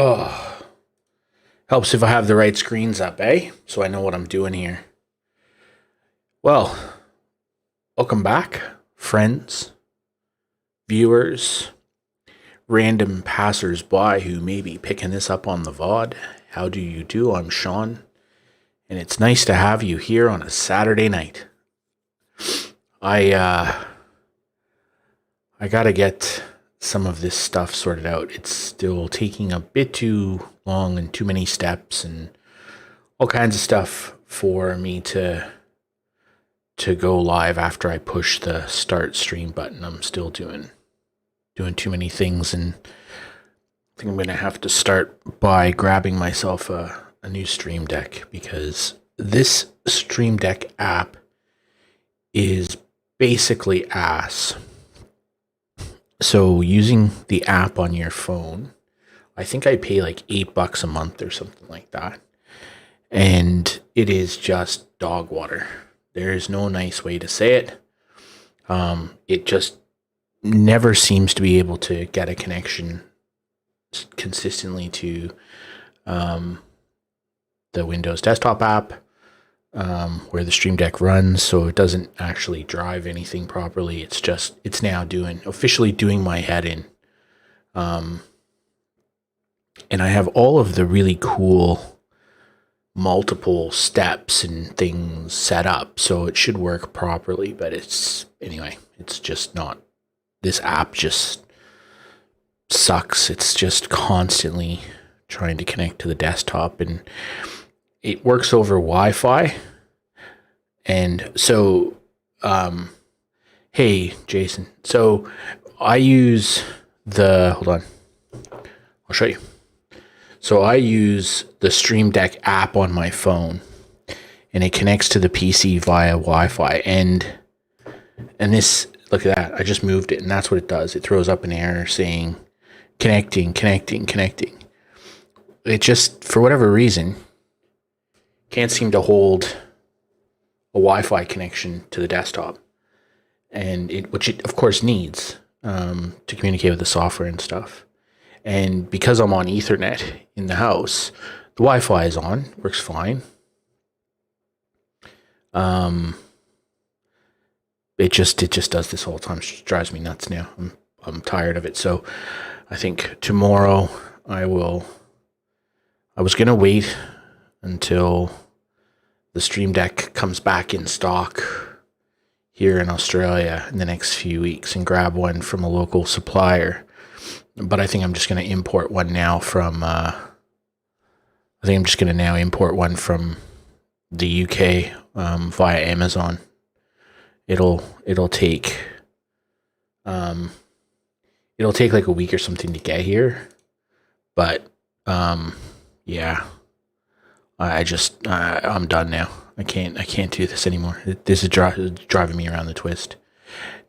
Oh, helps if I have the right screens up, eh? So I know what I'm doing here. Well, welcome back, friends, viewers, random passers-by who may be picking this up on the VOD. How do you do? I'm Sean, and it's nice to have you here on a Saturday night. I gotta get some of this stuff sorted out. It's still taking a bit too long and too many steps and all kinds of stuff for me to go live after I push the start stream button. I'm still doing too many things, and I think I'm gonna have to start by grabbing myself a new Stream Deck, because this Stream Deck app is basically ass. So using the app on your phone, I think I pay like $8 a month or something like that. And it is just dog water. There is no nice way to say it. It just never seems to be able to get a connection consistently to the Windows desktop app, where the Stream Deck runs, so it doesn't actually drive anything properly. It's now officially doing my head in. And I have all of the really cool multiple steps and things set up, so it should work properly, but it's just not. This app just sucks. It's just constantly trying to connect to the desktop, and it works over Wi-Fi. And so, hey, Jason. So I use hold on, I'll show you. So I use the Stream Deck app on my phone, and it connects to the PC via Wi-Fi. And this, look at that. I just moved it, and that's what it does. It throws up an error saying connecting. It just, for whatever reason, can't seem to hold a Wi-Fi connection to the desktop, and which it of course needs to communicate with the software and stuff. And because I'm on Ethernet in the house, the Wi-Fi is on, works fine. It just does this all the time. It just drives me nuts now. I'm tired of it. So I think tomorrow I was gonna wait until the Stream Deck comes back in stock here in Australia in the next few weeks and grab one from a local supplier. But I think I'm just going to import one now from the UK via Amazon. It'll take like a week or something to get here, but yeah. I'm done now. I can't do this anymore. This is driving me around the twist.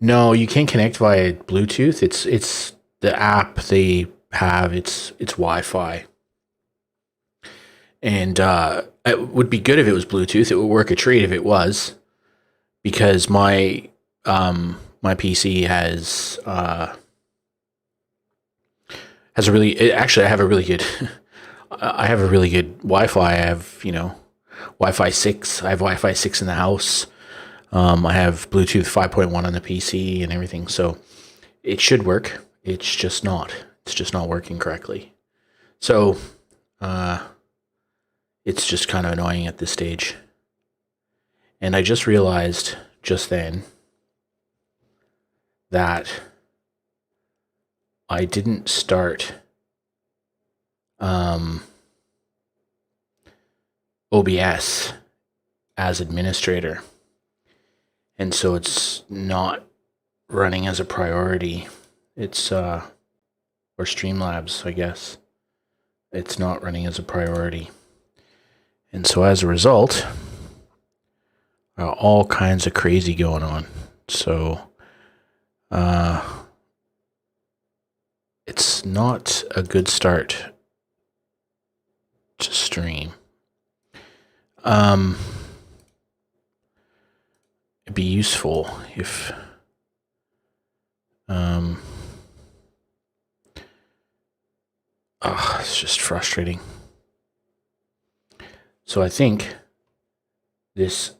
No, you can't connect via Bluetooth. It's the app they have. It's Wi-Fi. And it would be good if it was Bluetooth. It would work a treat if it was, because my PC has a really, actually I have a really good Wi-Fi. I have, Wi-Fi 6. I have Wi-Fi 6 in the house. I have Bluetooth 5.1 on the PC and everything. So it should work. It's just not working correctly. So it's just kind of annoying at this stage. And I just realized just then that I didn't start OBS as administrator, and so it's not running as a priority. It's or Streamlabs, I guess. It's not running as a priority, and so as a result, all kinds of crazy going on. So it's not a good start to stream. It'd be useful if It's just frustrating. So I think this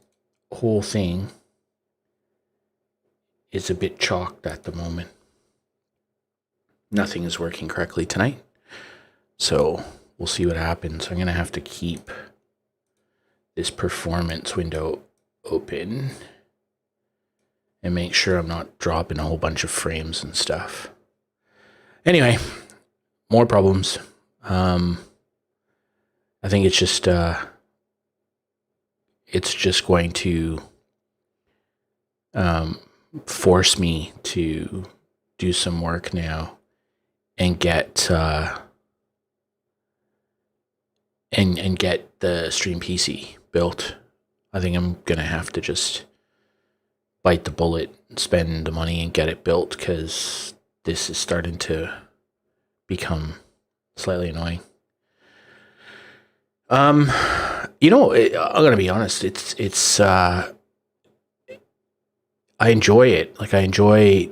whole thing is a bit chalked at the moment. Nothing is working correctly tonight. So we'll see what happens. I'm going to have to keep this performance window open and make sure I'm not dropping a whole bunch of frames and stuff. Anyway, more problems. I think it's just going to force me to do some work now and get and get the Stream PC built. I think I'm gonna have to just bite the bullet, spend the money, and get it built, because this is starting to become slightly annoying. I'm gonna be honest. It's I enjoy it. Like, I enjoy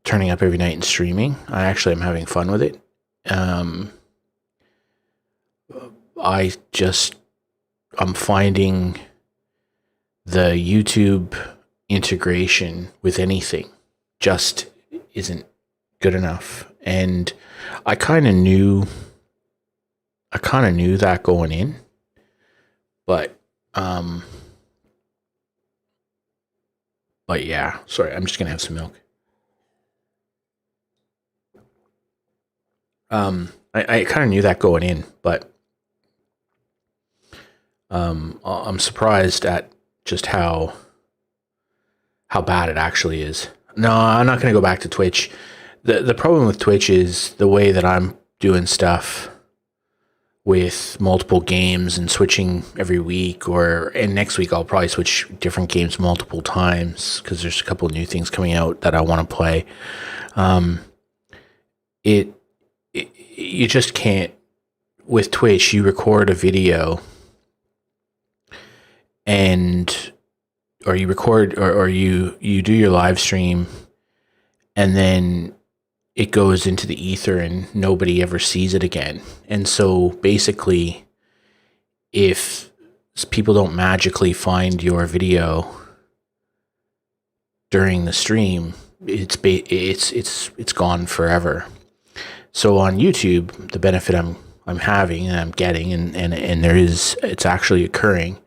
turning up every night and streaming. I actually am having fun with it. I'm finding the YouTube integration with anything just isn't good enough, and I kind of knew that going in, but yeah. Sorry, I'm just gonna have some milk. I kind of knew that going in, but I'm surprised at just how bad it actually is. No, I'm not going to go back to Twitch. The problem with Twitch is the way that I'm doing stuff with multiple games and switching every week, and next week I'll probably switch different games multiple times because there's a couple of new things coming out that I want to play. You just can't, with Twitch, you record a video or you record or you do your live stream, and then it goes into the ether and nobody ever sees it again. And so basically, if people don't magically find your video during the stream, it's gone forever. So on YouTube, the benefit I'm having and I'm getting, and it's actually occurring,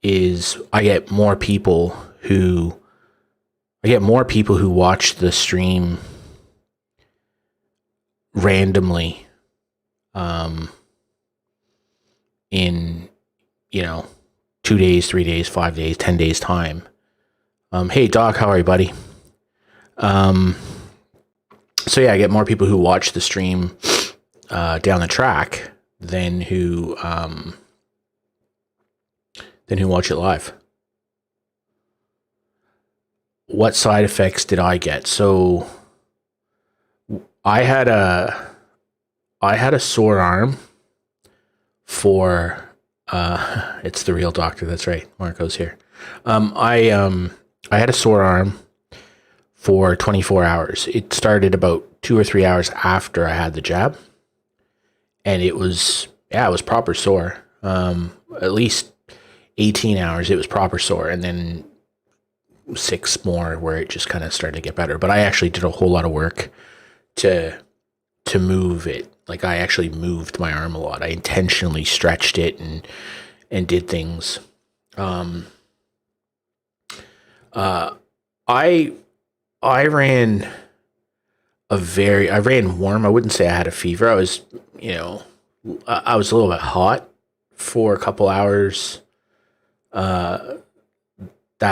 is I get more people who watch the stream randomly in 2 days, 3 days, 5 days, 10 days time. Hey Doc, how are you, buddy? So yeah, I get more people who watch the stream down the track than who watch it live. What side effects did I get? So I had a sore arm for it's the real doctor. That's right. Marco's here. I had a sore arm for 24 hours. It started about 2 or 3 hours after I had the jab, and it was proper sore. At least 18 hours it was proper sore, and then 6 more where it just kind of started to get better. But I actually did a whole lot of work to move it. Like, I actually moved my arm a lot. I intentionally stretched it and did things. I ran warm. I wouldn't say I had a fever. I was, I was a little bit hot for a couple hours that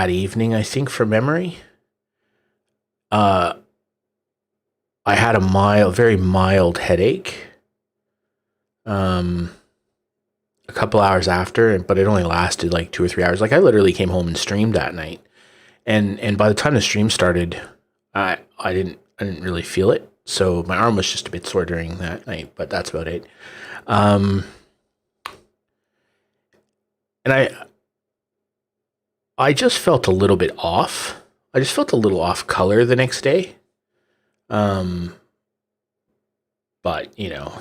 evening, I think, from memory. I had a very mild headache a couple hours after, but it only lasted like 2 or 3 hours. Like, I literally came home and streamed that night, and by the time the stream started, I didn't really feel it. So my arm was just a bit sore during that night, but that's about it. And I just felt a little bit off. I just felt a little off color the next day. but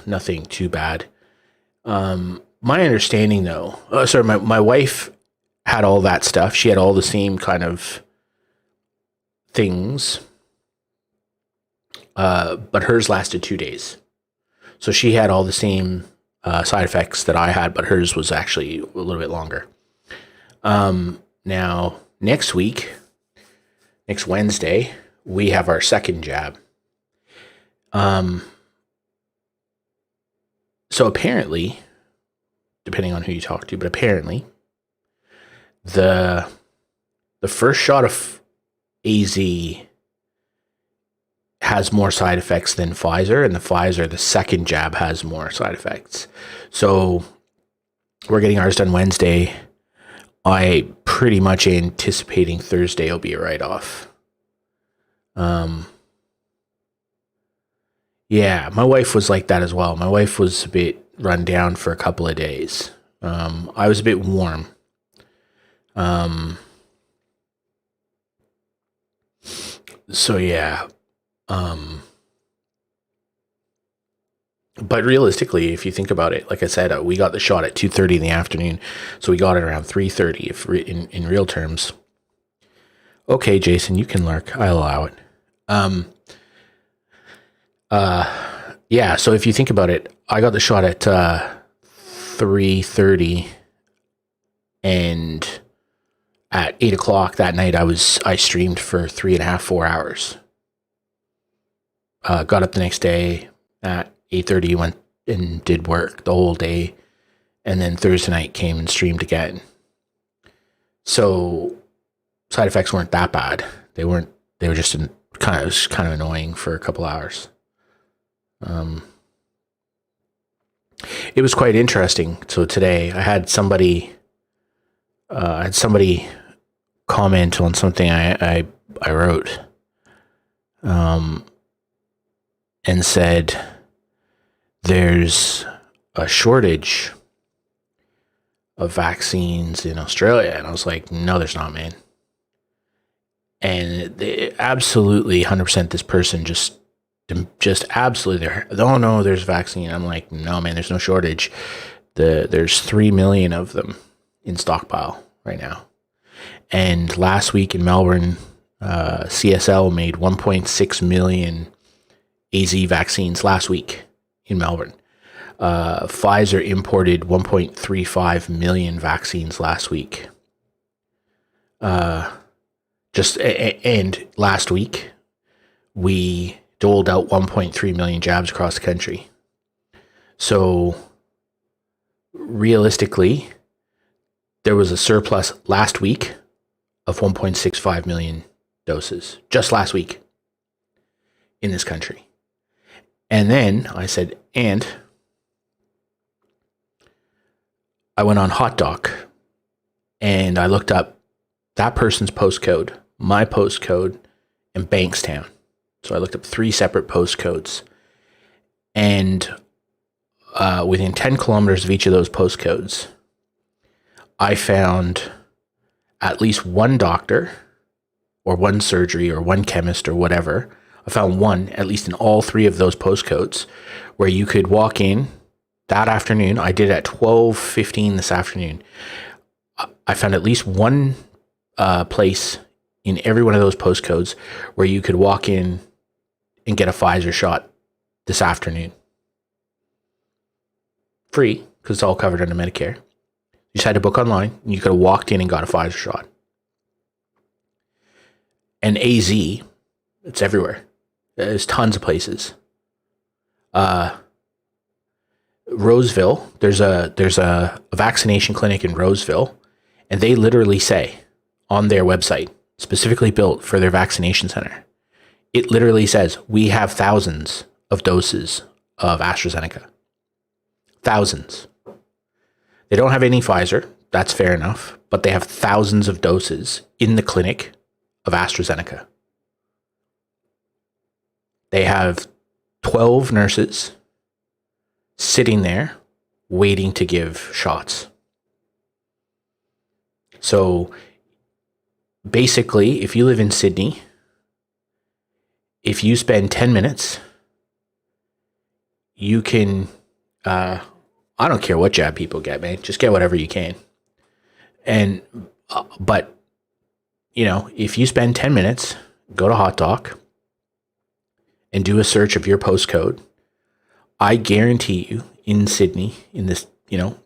nothing too bad. My understanding though, sorry, my wife had all that stuff. She had all the same kind of things, but hers lasted 2 days. So she had all the same side effects that I had, but hers was actually a little bit longer. Now, next Wednesday, we have our second jab. So apparently, depending on who you talk to, but apparently, the first shot of AZ has more side effects than Pfizer, and the second jab has more side effects. So we're getting ours done Wednesday. I pretty much anticipating Thursday will be a write-off. Yeah, my wife was like that as well. My wife was a bit run down for a couple of days. I was a bit warm. So yeah. But realistically, if you think about it, like I said, we got the shot at 2:30 in the afternoon, so we got it around 3:30 if in real terms. Okay, Jason, you can lurk. I'll allow it. Yeah, so if you think about it, I got the shot at 3:30, and at 8 o'clock that night I streamed for 3.5, 4 hours. Got up the next day at 8:30, went and did work the whole day, and then Thursday night came and streamed again. So side effects weren't that bad. They were just kind of annoying for a couple hours. It was quite interesting. So today I had somebody comment on something I wrote, and said there's a shortage of vaccines in Australia, and I was like, no, there's not, man. And they absolutely 100% this person just absolutely there. Oh no, there's vaccine. I'm like, no, man, there's no shortage. There's 3 million of them in stockpile right now. And last week in Melbourne, CSL made 1.6 million AZ vaccines last week in Melbourne. Pfizer imported 1.35 million vaccines last week. And last week we doled out 1.3 million jabs across the country. So realistically, there was a surplus last week of 1.65 million doses just last week in this country. And then I said, and I went on HotDoc and I looked up that person's postcode, my postcode, and Bankstown. So I looked up 3 separate postcodes, and within 10 kilometers of each of those postcodes, I found at least one doctor or one surgery or one chemist or whatever. I found one, at least in all 3 of those postcodes, where you could walk in that afternoon. I did it at 12:15 this afternoon. I found at least one place in every one of those postcodes where you could walk in and get a Pfizer shot this afternoon. Free, because it's all covered under Medicare. You just had to book online, and you could have walked in and got a Pfizer shot. And AZ, it's everywhere. There's tons of places. Roseville, there's a vaccination clinic in Roseville, and they literally say on their website, specifically built for their vaccination center, it literally says, we have thousands of doses of AstraZeneca. Thousands. They don't have any Pfizer. That's fair enough. But they have thousands of doses in the clinic of AstraZeneca. They have 12 nurses sitting there waiting to give shots. So basically, if you live in Sydney, if you spend 10 minutes, you can, I don't care what jab people get, man. Just get whatever you can. And, but, if you spend 10 minutes, go to Hot Doc and do a search of your postcode, I guarantee you in Sydney, in this,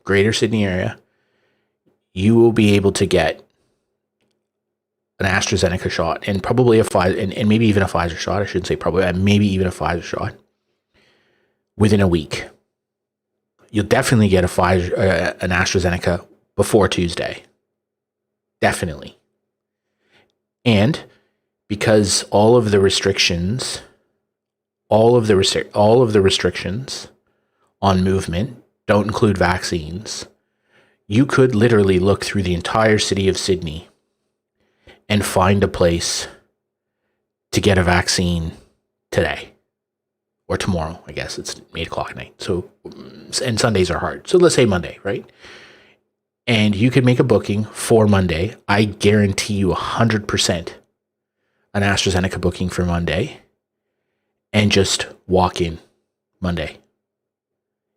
greater Sydney area, you will be able to get an AstraZeneca shot and probably a Pfizer, and maybe even a Pfizer shot. I shouldn't say probably, maybe even a Pfizer shot within a week. You'll definitely get an AstraZeneca before Tuesday. Definitely. And because all of the restrictions on movement don't include vaccines, you could literally look through the entire city of Sydney and find a place to get a vaccine today or tomorrow. I guess it's 8:00 at night. So, and Sundays are hard. So let's say Monday, right? And you could make a booking for Monday. I guarantee you 100% an AstraZeneca booking for Monday, and just walk in Monday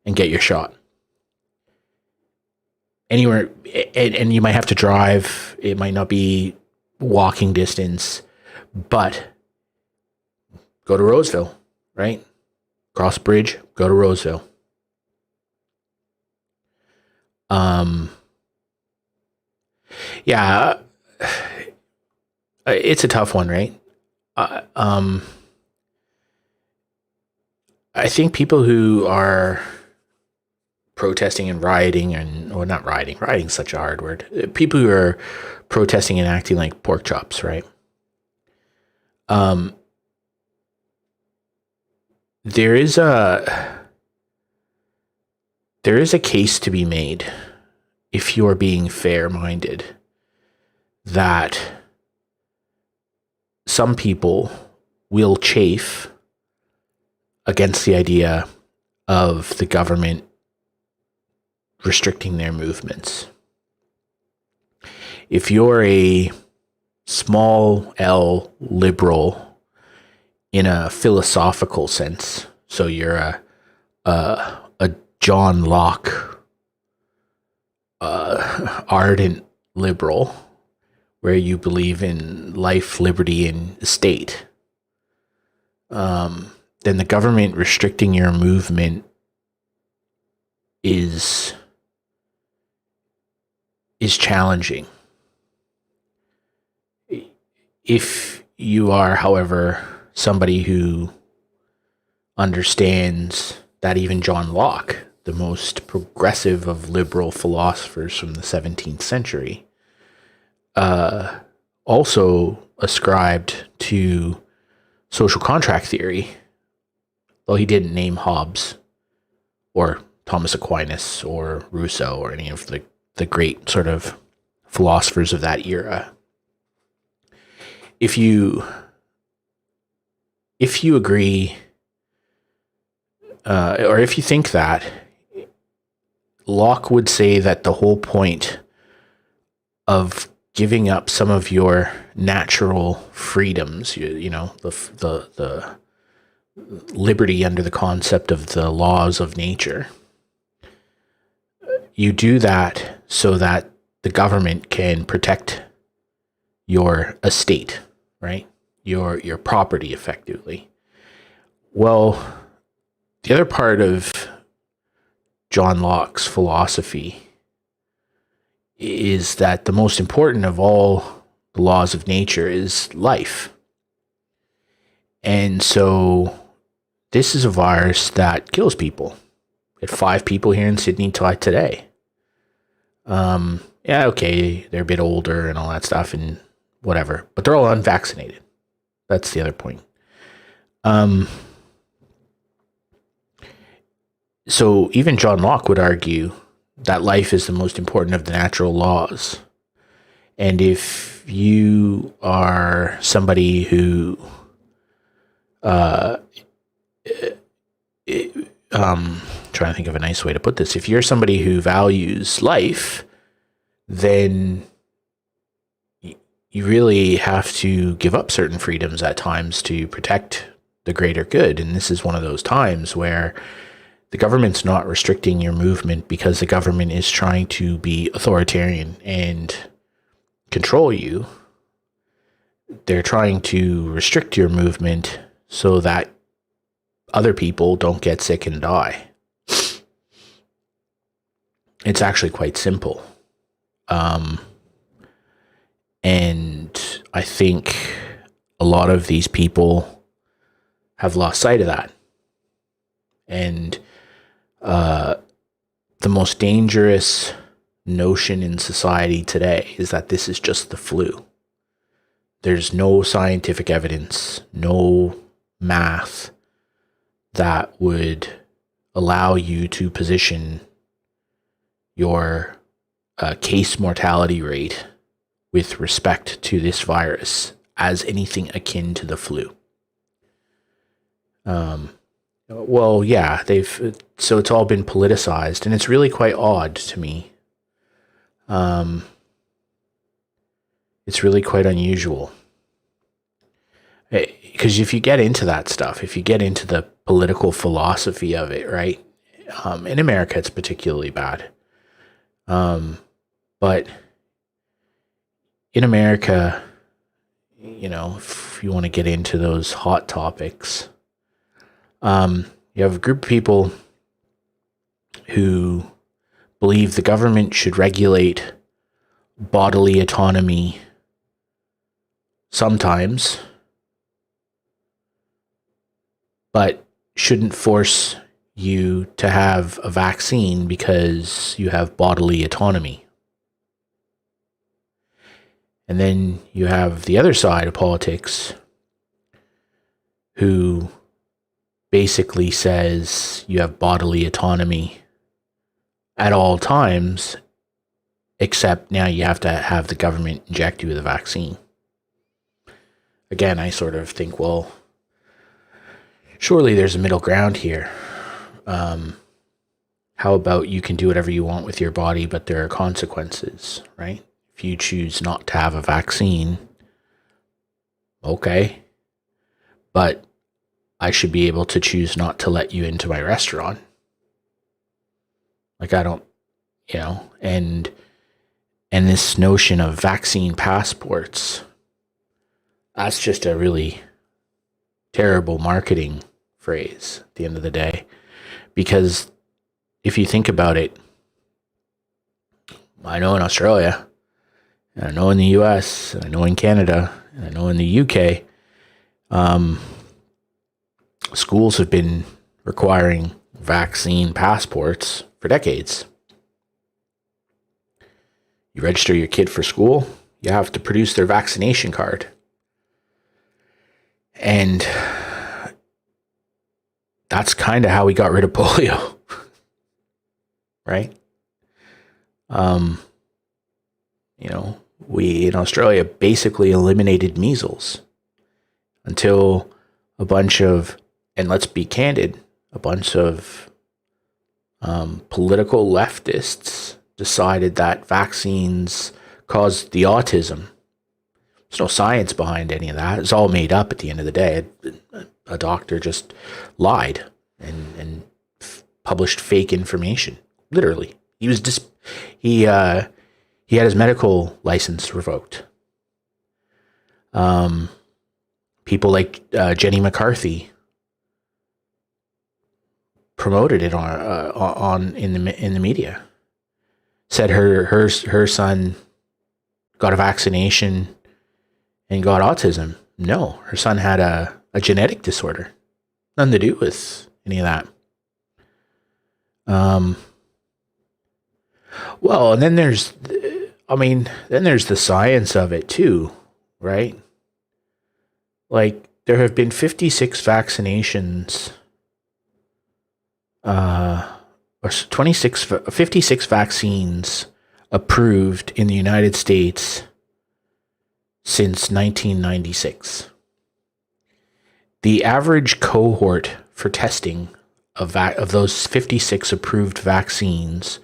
and get your shot. Anywhere, and you might have to drive. It might not be walking distance, but go to Roseville, right? Cross the bridge, go to Roseville. Yeah, it's a tough one, right? I think people who are protesting and rioting, or not rioting, rioting is such a hard word. People who are protesting and acting like pork chops, right? There is a case to be made, if you're being fair-minded, that some people will chafe against the idea of the government restricting their movements. If you're a small L liberal in a philosophical sense, so you're a John Locke ardent liberal, where you believe in life, liberty, and the state, then the government restricting your movement is challenging. If you are, however, somebody who understands that even John Locke, the most progressive of liberal philosophers from the 17th century, also ascribed to social contract theory, though he didn't name Hobbes or Thomas Aquinas or Rousseau or any of the great sort of philosophers of that era. If you agree, or if you think that, Locke would say that the whole point of giving up some of your natural freedoms, the liberty under the concept of the laws of nature, you do that so that the government can protect your estate, right? Your property, effectively. Well, the other part of John Locke's philosophy is that the most important of all the laws of nature is life. And so this is a virus that kills people. We had 5 people here in Sydney today. Yeah, okay, they're a bit older and all that stuff and whatever, but they're all unvaccinated. That's the other point. So even John Locke would argue that life is the most important of the natural laws. And if you are somebody who, trying to think of a nice way to put this, if you're somebody who values life, then you really have to give up certain freedoms at times to protect the greater good. And this is one of those times where the government's not restricting your movement because the government is trying to be authoritarian and control you. They're trying to restrict your movement so that other people don't get sick and die. It's actually quite simple. And I think a lot of these people have lost sight of that. And the most dangerous notion in society today is that this is just the flu. There's no scientific evidence, no math that would allow you to position your case mortality rate with respect to this virus as anything akin to the flu. Well, yeah, so it's all been politicized, and it's really quite odd to me. It's really quite unusual. Because if you get into that stuff, if you get into the political philosophy of it, right? In America, it's particularly bad. But in America, you know, if you want to get into those hot topics, you have a group of people who believe the government should regulate bodily autonomy sometimes, but shouldn't force you to have a vaccine because you have bodily autonomy. And then you have the other side of politics who basically says you have bodily autonomy at all times, except now you have to have the government inject you with a vaccine. Again, I sort of think, well, surely there's a middle ground here. How about you can do whatever you want with your body, but there are consequences, right? If you choose not to have a vaccine, okay, but I should be able to choose not to let you into my restaurant. Like, I don't, you know, and this notion of vaccine passports, that's just a really terrible marketing phrase at the end of the day. Because if you think about it, I know in Australia, and I know in the US, and I know in Canada, and I know in the UK, schools have been requiring vaccine passports for decades. You register your kid for school, you have to produce their vaccination card. And that's kind of how we got rid of polio, right? You know, we in Australia basically eliminated measles until a bunch of, and let's be candid, a bunch of political leftists decided that vaccines caused the autism. There's no science behind any of that. It's all made up at the end of the day. A doctor just lied and published fake information. Literally, he was he had his medical license revoked. People like Jenny McCarthy promoted it in the media. Said her son got a vaccination and got autism. No, her son had a genetic disorder. Nothing to do with any of that. Well, and then there's the science of it too, right? Like, there have been 56 vaccinations, or 56 vaccines approved in the United States since 1996. The average cohort for testing of those 56 approved vaccines,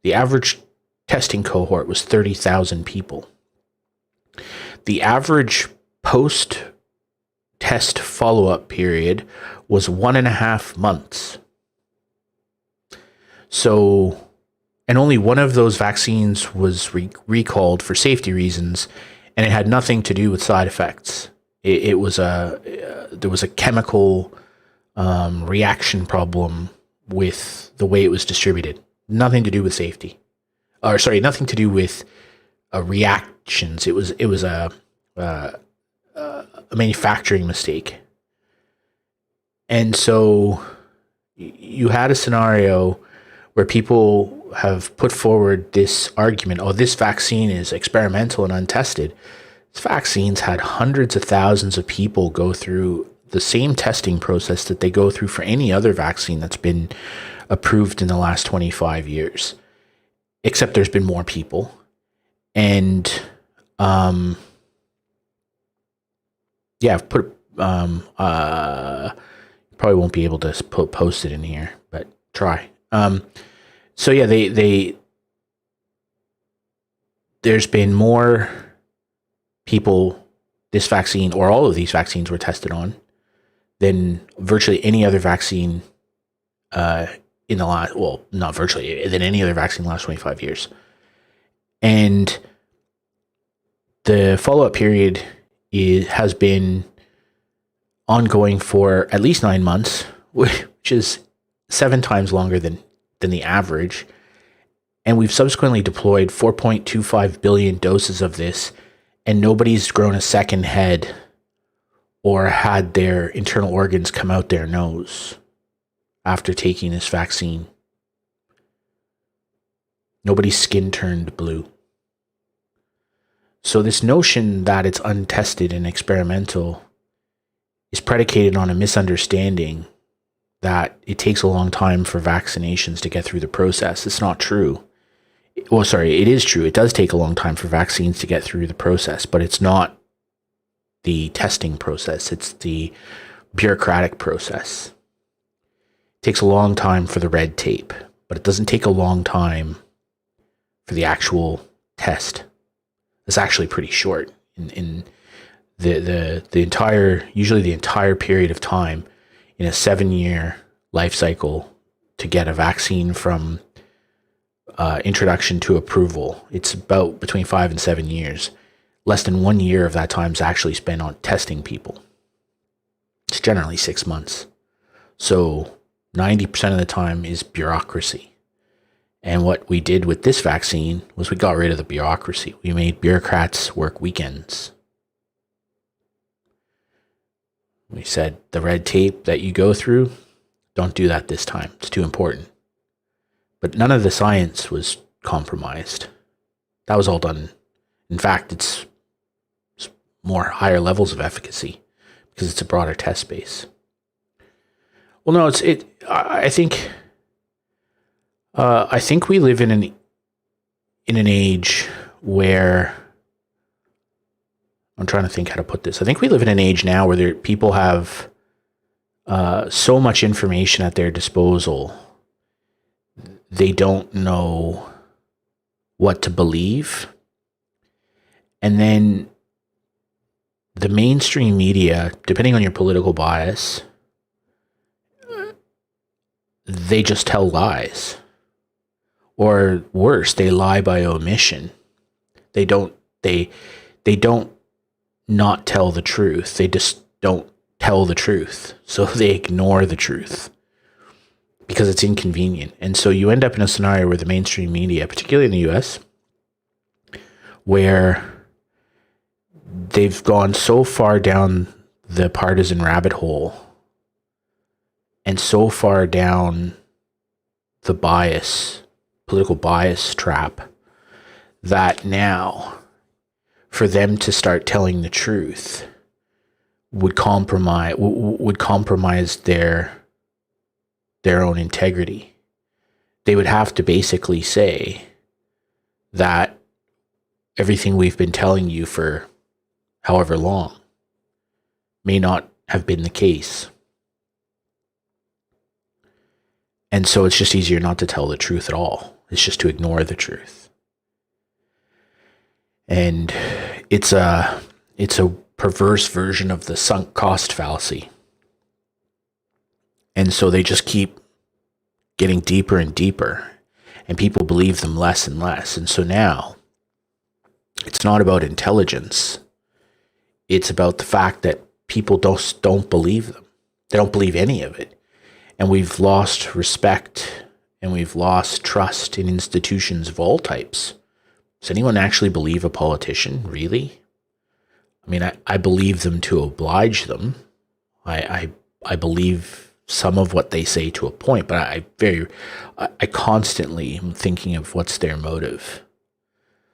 the average testing cohort was 30,000 people. The average post-test follow-up period was 1.5 months. So, and only one of those vaccines was recalled for safety reasons, and it had nothing to do with side effects. It was there was a chemical reaction problem with the way it was distributed. Nothing to do with safety, or sorry, nothing to do with reactions. It was a manufacturing mistake, and so you had a scenario where people have put forward this argument: oh, this vaccine is experimental and untested. These vaccines had hundreds of thousands of people go through the same testing process that they go through for any other vaccine that's been approved in the last 25 years, except there's been more people. And yeah, I've put probably won't be able to post it in here, but try. So yeah, there's been more people this vaccine or all of these vaccines were tested on than virtually any other vaccine in the last, well, not virtually, than any other vaccine in the last 25 years. And the follow-up period has been ongoing for at least 9 months, which is 7 times longer than the average. And we've subsequently deployed 4.25 billion doses of this, and nobody's grown a second head or had their internal organs come out their nose after taking this vaccine. Nobody's skin turned blue. So this notion that it's untested and experimental is predicated on a misunderstanding that it takes a long time for vaccinations to get through the process. It's not true. Well, sorry, it is true. It does take a long time for vaccines to get through the process, but it's not the testing process. It's the bureaucratic process. It takes a long time for the red tape, but it doesn't take a long time for the actual test. It's actually pretty short in the entire period of time in a 7-year life cycle to get a vaccine from introduction to approval. It's about between 5 and 7 years. Less than 1 year of that time is actually spent on testing people. It's generally 6 months. So 90% of the time is bureaucracy. And what we did with this vaccine was we got rid of the bureaucracy. We made bureaucrats work weekends. We said, the red tape that you go through, don't do that this time. It's too important. But none of the science was compromised. That was all done. In fact, it's more higher levels of efficacy because it's a broader test space. Well, no, I think we live in an age where, I'm trying to think how to put this. I think we live in an age now where people have so much information at their disposal, they don't know what to believe. And then the mainstream media, depending on your political bias, they just tell lies. Or worse, they lie by omission. They don't not tell the truth. They just don't tell the truth. So they ignore the truth because it's inconvenient. And so you end up in a scenario where the mainstream media, particularly in the US, where they've gone so far down the partisan rabbit hole and so far down the political bias trap, that now for them to start telling the truth would compromise their own integrity. They would have to basically say that everything we've been telling you for however long may not have been the case. And so it's just easier not to tell the truth at all. It's just to ignore the truth. And it's a perverse version of the sunk cost fallacy. And so they just keep getting deeper and deeper, and people believe them less and less. And so now it's not about intelligence. It's about the fact that people don't believe them. They don't believe any of it. And we've lost respect and we've lost trust in institutions of all types. Does anyone actually believe a politician? Really? I mean, I believe them to oblige them. I believe some of what they say to a point, but I constantly am thinking of what's their motive.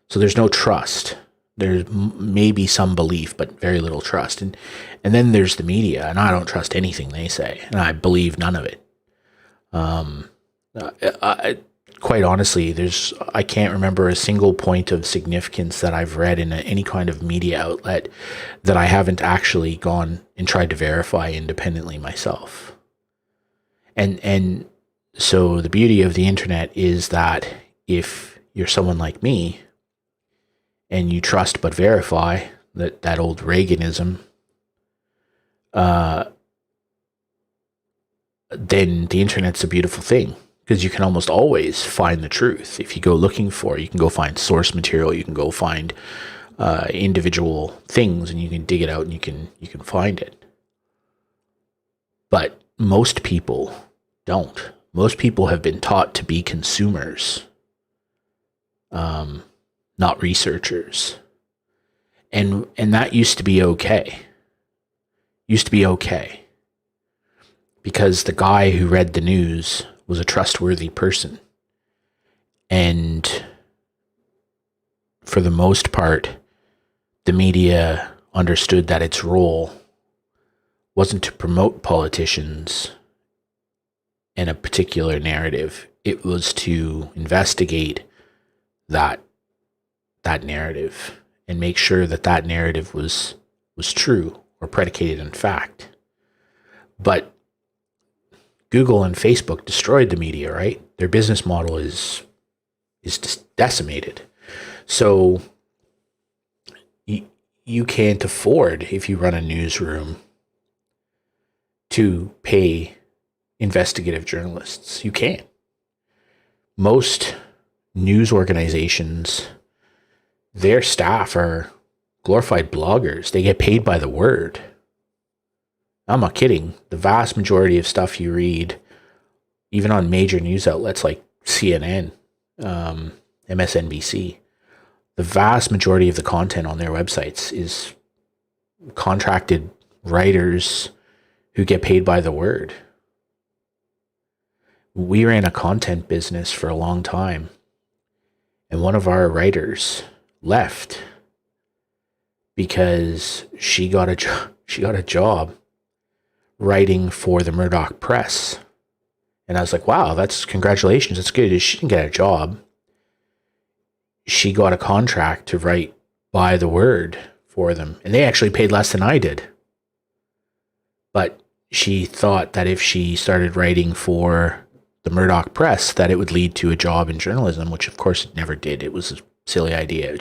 So there's no trust. There's maybe some belief, but very little trust. And then there's the media, and I don't trust anything they say, and I believe none of it. Quite honestly, I can't remember a single point of significance that I've read in any kind of media outlet that I haven't actually gone and tried to verify independently myself. And so the beauty of the internet is that if you're someone like me and you trust but verify, that old Reaganism, then the internet's a beautiful thing. Because you can almost always find the truth. If you go looking for it, you can go find source material, you can go find individual things, and you can dig it out and you can find it. But most people don't. Most people have been taught to be consumers, not researchers. And that used to be okay. Because the guy who read the news was a trustworthy person. And for the most part, the media understood that its role wasn't to promote politicians and a particular narrative. It was to investigate that narrative and make sure that narrative was true or predicated on fact. But Google and Facebook destroyed the media, right? Their business model is just decimated. So you can't afford, if you run a newsroom, to pay investigative journalists. You can't. Most news organizations, their staff are glorified bloggers. They get paid by the word. I'm not kidding. The vast majority of stuff you read, even on major news outlets like CNN, MSNBC, the vast majority of the content on their websites is contracted writers who get paid by the word. We ran a content business for a long time, and one of our writers left because she got a job writing for the Murdoch Press. And I was like, wow, congratulations, that's good. She didn't get a job. She got a contract to write by the word for them. And they actually paid less than I did. But she thought that if she started writing for the Murdoch Press, that it would lead to a job in journalism, which of course it never did. It was a silly idea.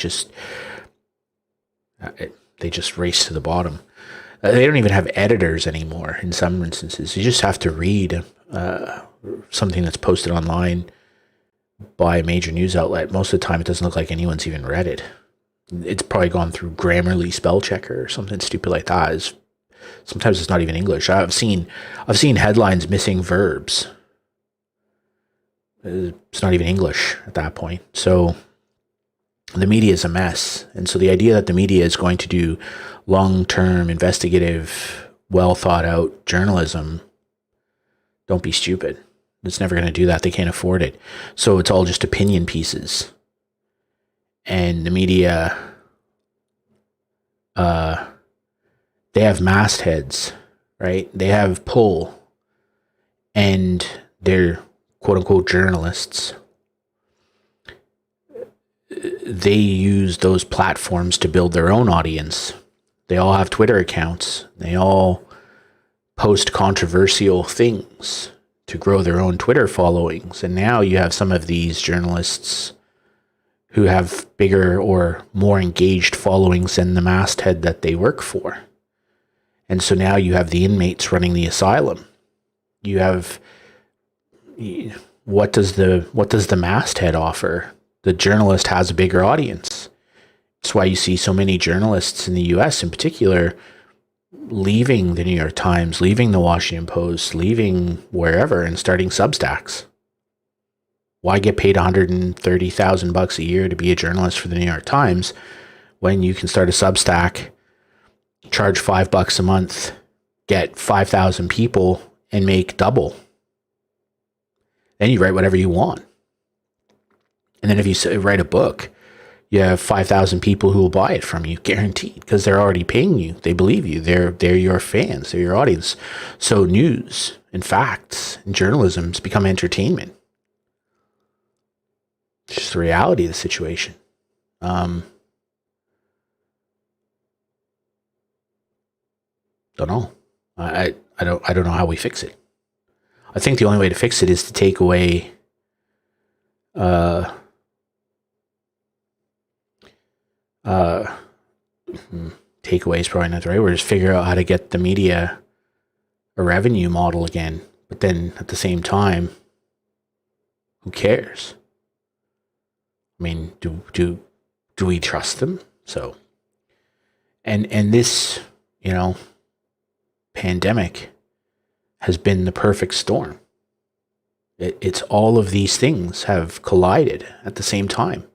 They just raced to the bottom. They don't even have editors anymore in some instances. You just have to read something that's posted online by a major news outlet. Most of the time, it doesn't look like anyone's even read it. It's probably gone through Grammarly spell checker or something stupid like that. Sometimes it's not even English. I've seen headlines missing verbs. It's not even English at that point. So the media is a mess. And so the idea that the media is going to do long-term, investigative, well-thought-out journalism, don't be stupid. It's never going to do that. They can't afford it. So it's all just opinion pieces. And the media, they have mastheads, right? They have pull. And they're quote-unquote journalists. They use those platforms to build their own audience. They all have Twitter accounts. They all post controversial things to grow their own Twitter followings. And now you have some of these journalists who have bigger or more engaged followings than the masthead that they work for. And so now you have the inmates running the asylum. You have what does the masthead offer? The journalist has a bigger audience. That's why you see so many journalists in the US in particular leaving the New York Times, leaving the Washington Post, leaving wherever and starting Substacks. Why get paid $130,000 a year to be a journalist for the New York Times when you can start a Substack, charge $5 a month, get 5,000 people, and make double? Then you write whatever you want. And then if you write a book, you have 5,000 people who will buy it from you, guaranteed, because they're already paying you. They believe you. They're your fans. They're your audience. So news and facts and journalism become entertainment. It's just the reality of the situation. Don't know. I don't know how we fix it. I think the only way to fix it is to take away takeaway is probably not the right word. Just figure out how to get the media a revenue model again. But then at the same time, who cares? I mean, do we trust them? So, and this, pandemic has been the perfect storm. It's all of these things have collided at the same time.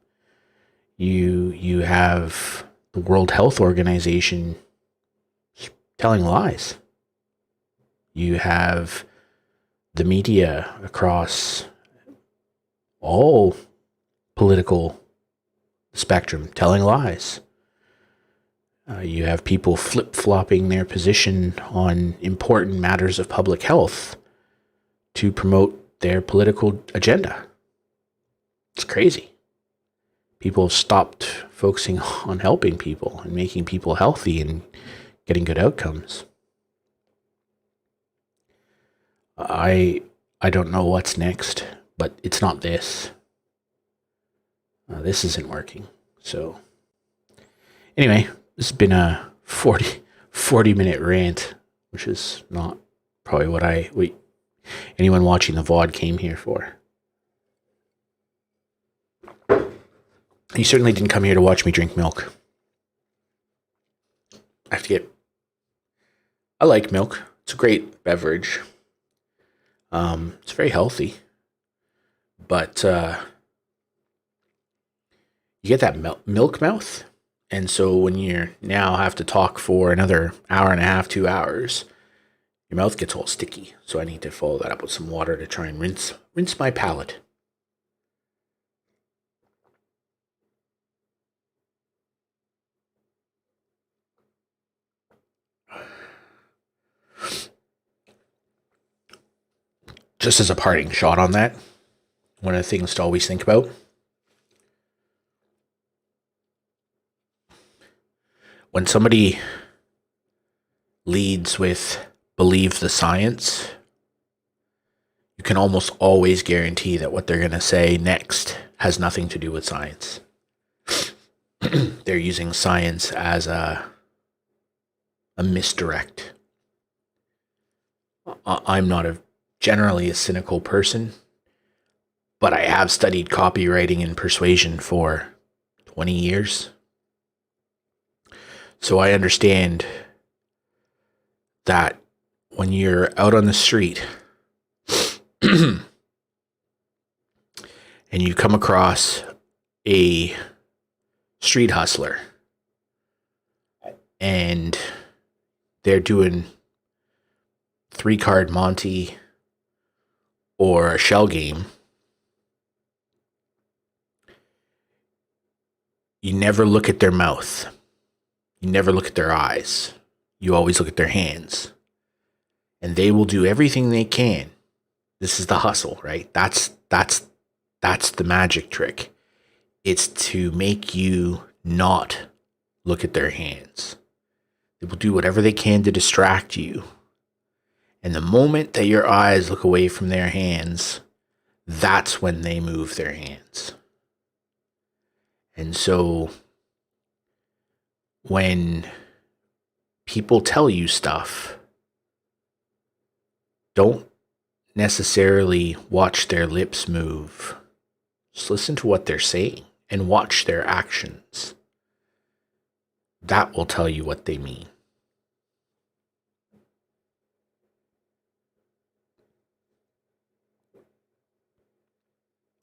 You have the World Health Organization telling lies. You have the media across all political spectrum telling lies. You have people flip-flopping their position on important matters of public health to promote their political agenda. It's crazy. People have stopped focusing on helping people and making people healthy and getting good outcomes. I don't know what's next, but it's not this. This isn't working. So anyway, this has been a 40-minute rant, which is not probably what anyone watching the VOD came here for. You certainly didn't come here to watch me drink milk. I like milk. It's a great beverage. It's very healthy. But you get that milk mouth. And so when you now have to talk for another hour and a half, 2 hours, your mouth gets all sticky. So I need to follow that up with some water to try and rinse my palate. Just as a parting shot on that, one of the things to always think about: when somebody leads with believe the science, you can almost always guarantee that what they're going to say next has nothing to do with science. They're using science as a misdirect. I'm not generally a cynical person, but I have studied copywriting and persuasion for 20 years. So I understand that when you're out on the street and you come across a street hustler and they're doing 3-card Monte or a shell game, you never look at their mouth. You never look at their eyes. You always look at their hands. And they will do everything they can. This is the hustle, right? That's the magic trick. It's to make you not look at their hands. They will do whatever they can to distract you. And the moment that your eyes look away from their hands, that's when they move their hands. And so when people tell you stuff, don't necessarily watch their lips move. Just listen to what they're saying and watch their actions. That will tell you what they mean.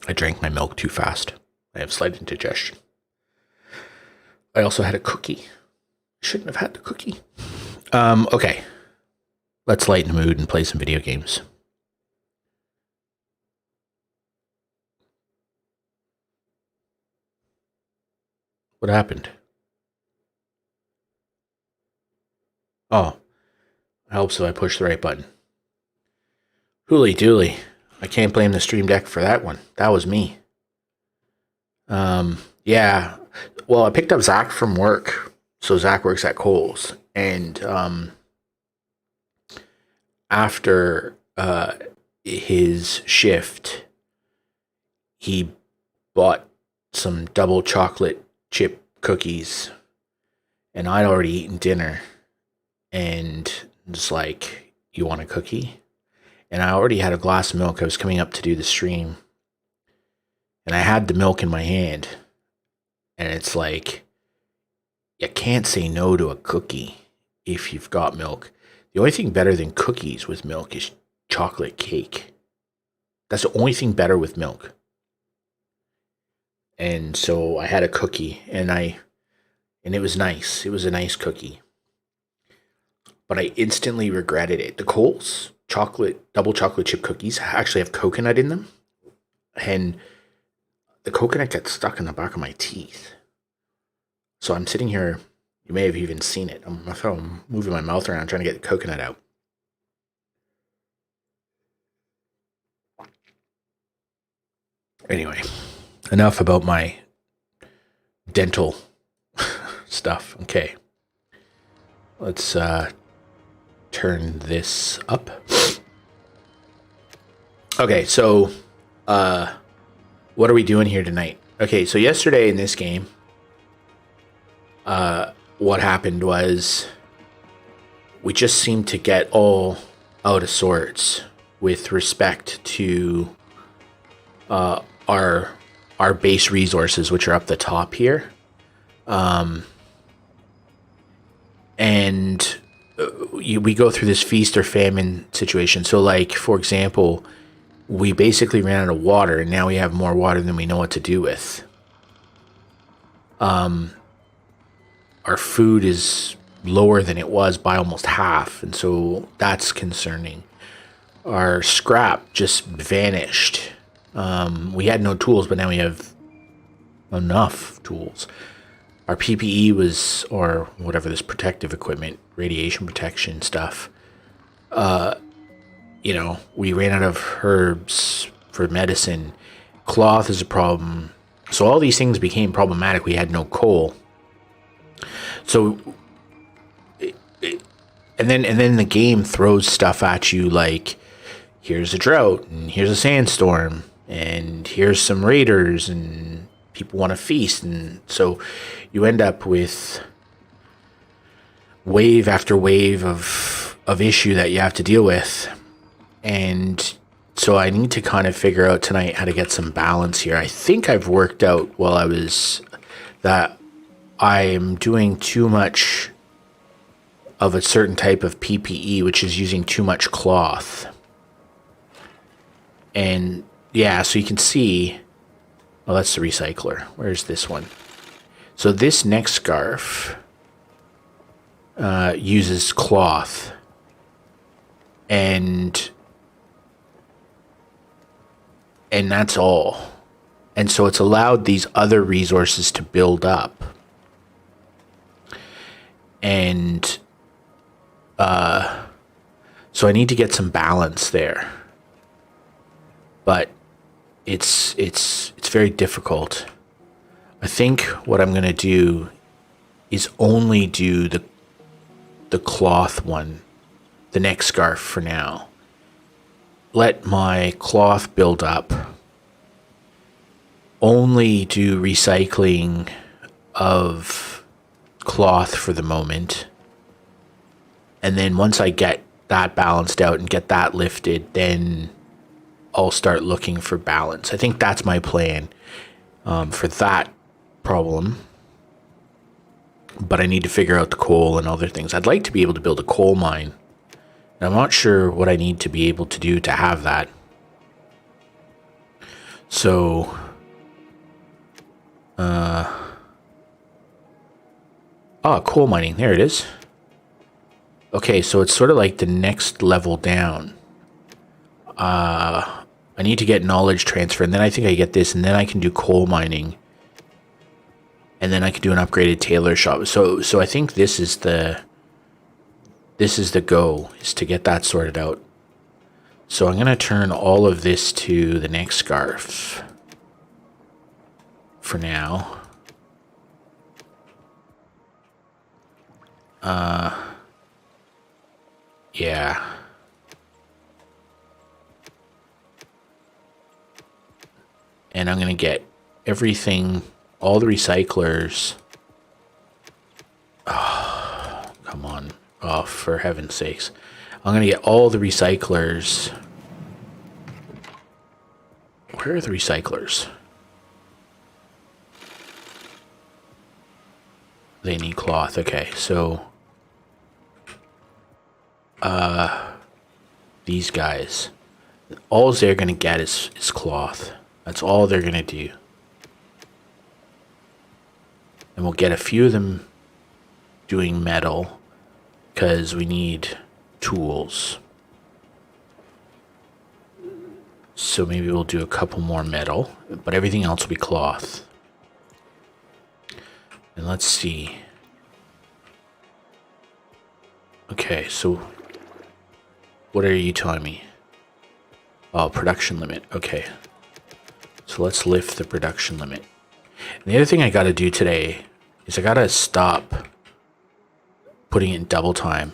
I drank my milk too fast. I have slight indigestion. I also had a cookie. Shouldn't have had the cookie. Okay. Let's lighten the mood and play some video games. What happened? Oh, I hope so. I pushed the right button. Hooly dooly. I can't blame the Stream Deck for that one. That was me. Yeah. Well, I picked up Zach from work. So Zach works at Kohl's. And after his shift, he bought some double chocolate chip cookies. And I'd already eaten dinner. And just like, you want a cookie? And I already had a glass of milk. I was coming up to do the stream. And I had the milk in my hand. And it's like, you can't say no to a cookie if you've got milk. The only thing better than cookies with milk is chocolate cake. That's the only thing better with milk. And so I had a cookie, and it was nice. It was a nice cookie. But I instantly regretted it. The Kohl's double chocolate chip cookies actually have coconut in them. And the coconut gets stuck in the back of my teeth. So I'm sitting here, you may have even seen it. I'm moving my mouth around trying to get the coconut out. Anyway, enough about my dental stuff. Okay. Let's turn this up. Okay, so what are we doing here tonight? Okay, so yesterday in this game, what happened was we just seemed to get all out of sorts with respect to our base resources, which are up the top here. And we go through this feast or famine situation. So like, for example, we basically ran out of water, and now we have more water than we know what to do with. Our food is lower than it was by almost half, and so that's concerning. Our scrap just vanished. We had no tools, but now we have enough tools. Our PPE was, or whatever this protective equipment, radiation protection stuff, we ran out of herbs for medicine. Cloth is a problem. So all these things became problematic. We had no coal. So, and then the game throws stuff at you like, here's a drought, and here's a sandstorm, and here's some raiders, and people want to feast. And so you end up with wave after wave of issue that you have to deal with. And so I need to kind of figure out tonight how to get some balance here. I think I've worked out while I was that I'm doing too much of a certain type of PPE, which is using too much cloth. And yeah, so you can see, oh, that's the recycler. Where's this one? So this next scarf uses cloth, and that's all. And so it's allowed these other resources to build up. And so I need to get some balance there. But it's very difficult. I think what I'm going to do is only do the cloth one, the neck scarf for now. Let my cloth build up. Only do recycling of cloth for the moment. And then once I get that balanced out and get that lifted, then I'll start looking for balance. I think that's my plan for that problem. But I need to figure out the coal and other things. I'd like to be able to build a coal mine. And I'm not sure what I need to be able to do to have that. So, coal mining. There it is. Okay, so it's sort of like the next level down. I need to get knowledge transfer, and then I think I get this, and then I can do coal mining. And then I can do an upgraded tailor shop. So I think this is the goal, is to get that sorted out. So I'm going to turn all of this to the next scarf for now. Yeah. And I'm going to get everything, all the recyclers. Oh, come on. Oh, for heaven's sakes. I'm going to get all the recyclers. Where are the recyclers? They need cloth. Okay, so these guys, all they're going to get is cloth. That's all they're going to do. And we'll get a few of them doing metal because we need tools. So maybe we'll do a couple more metal, but everything else will be cloth. And let's see. Okay, so what are you telling me? Oh, production limit. Okay. So let's lift the production limit. And the other thing I got to do today is I got to stop putting it in double time.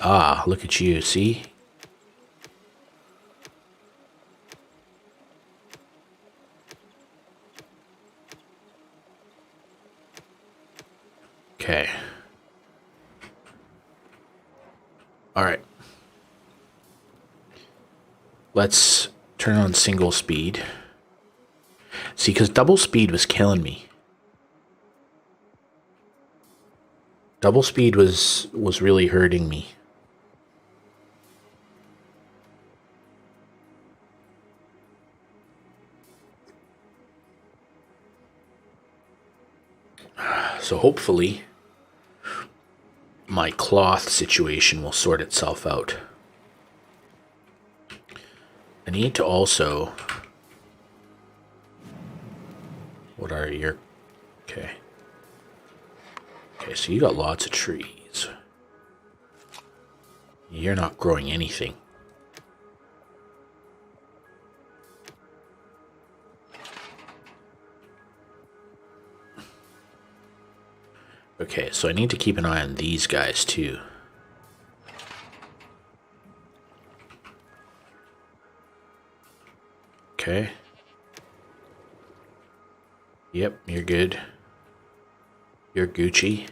Ah, look at you. See? Okay. All right. Let's turn on single speed. See, because double speed was killing me. Double speed was really hurting me. So hopefully my cloth situation will sort itself out. I need to also... What are your... Okay. Okay, so you got lots of trees. You're not growing anything. Okay, so I need to keep an eye on these guys too. Okay. Yep, you're good. You're Gucci.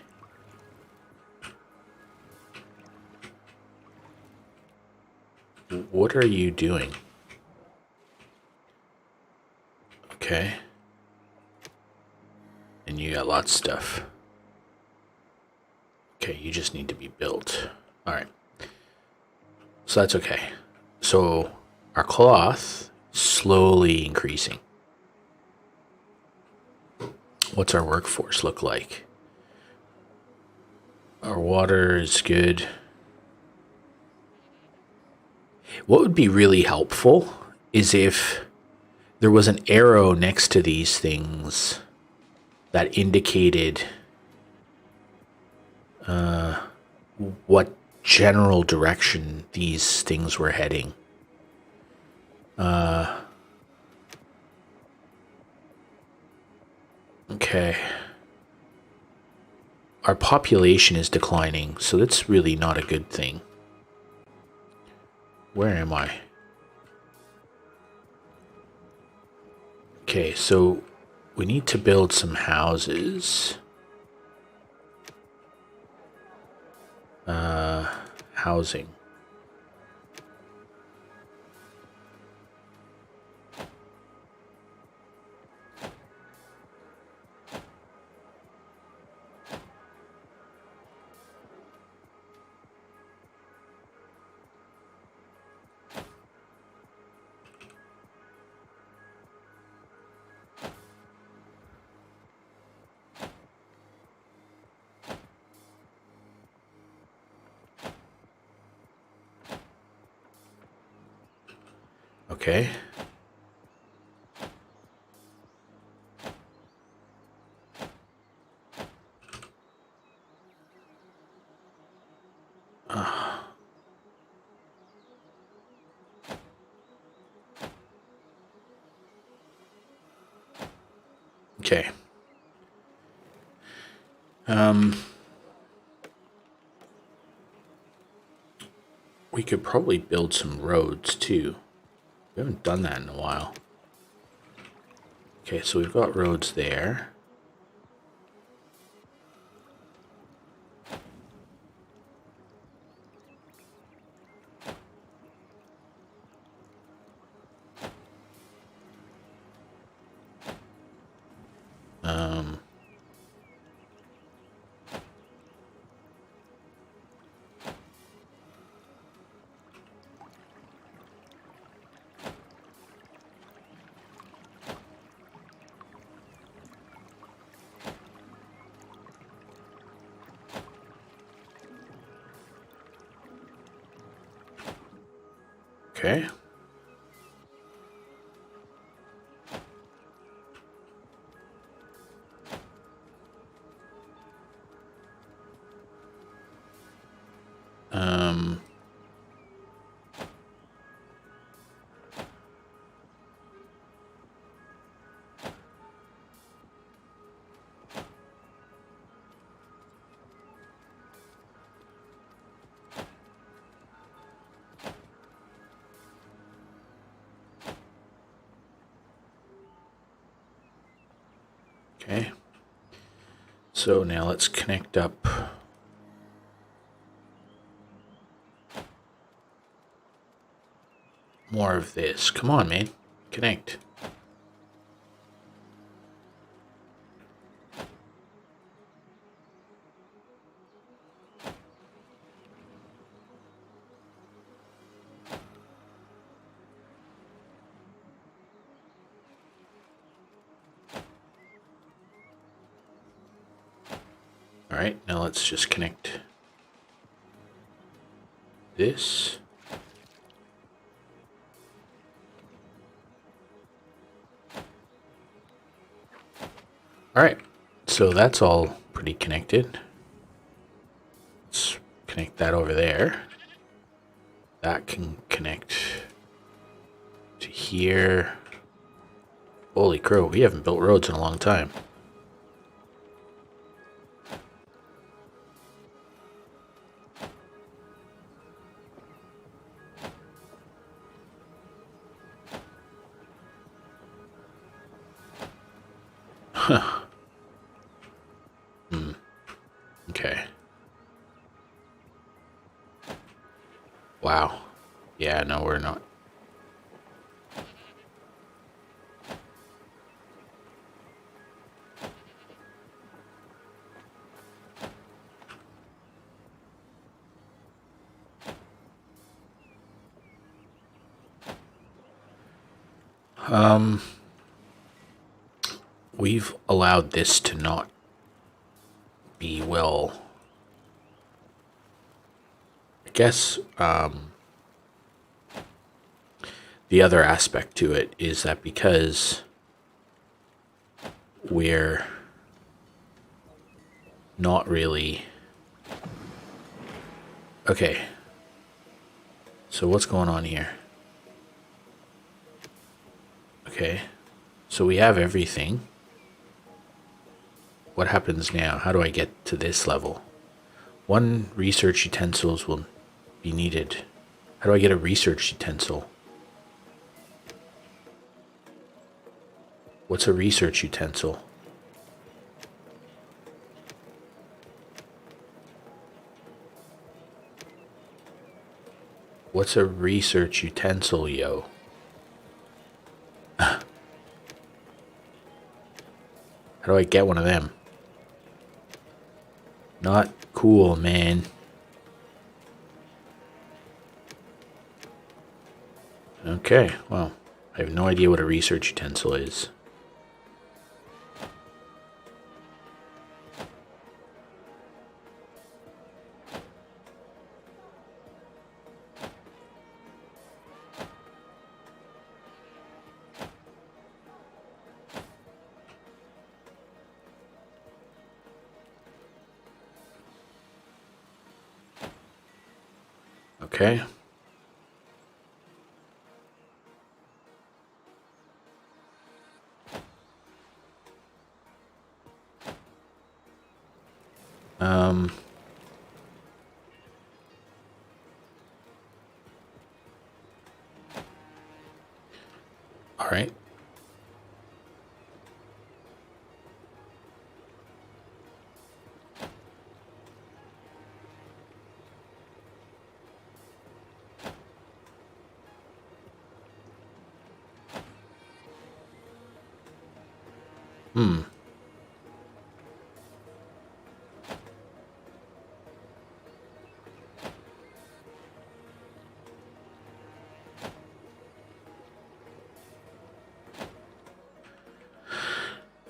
What are you doing? Okay. And you got lots of stuff. Okay, you just need to be built. Alright. So that's okay. So our cloth is slowly increasing. What's our workforce look like? Our water is good. What would be really helpful is if there was an arrow next to these things that indicated what general direction these things were heading. Okay. Our population is declining, so that's really not a good thing. Where am I? Okay, so we need to build some houses. Housing. Okay. Okay. We could probably build some roads too. We haven't done that in a while. Okay, so we've got roads there. Okay. Okay. So now let's connect up more of this. Come on, man. Connect. All right, now let's just connect this. All right, so that's all pretty connected. Let's connect that over there. That can connect to here. Holy crow, we haven't built roads in a long time. Huh. Okay. Wow. Yeah, no, we're not. We've allowed this to not be well. I guess the other aspect to it is that because we're not really. Okay. So what's going on here? Okay. So we have everything. What happens now? How do I get to this level? 1 research utensils will be needed. How do I get a research utensil? What's a research utensil? What's a research utensil, yo? How do I get one of them? Not cool, man. Okay, well, I have no idea what a research utensil is. Okay. All right.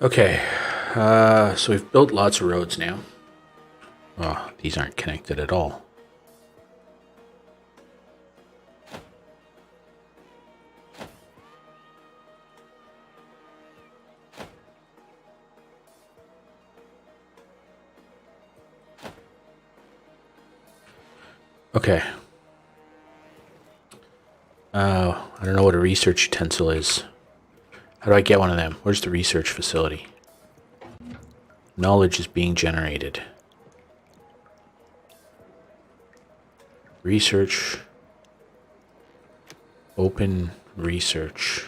Okay. So we've built lots of roads now. Oh, these aren't connected at all. Okay. I don't know what a research utensil is. How do I get one of them? Where's the research facility? Knowledge is being generated. Research. Open research.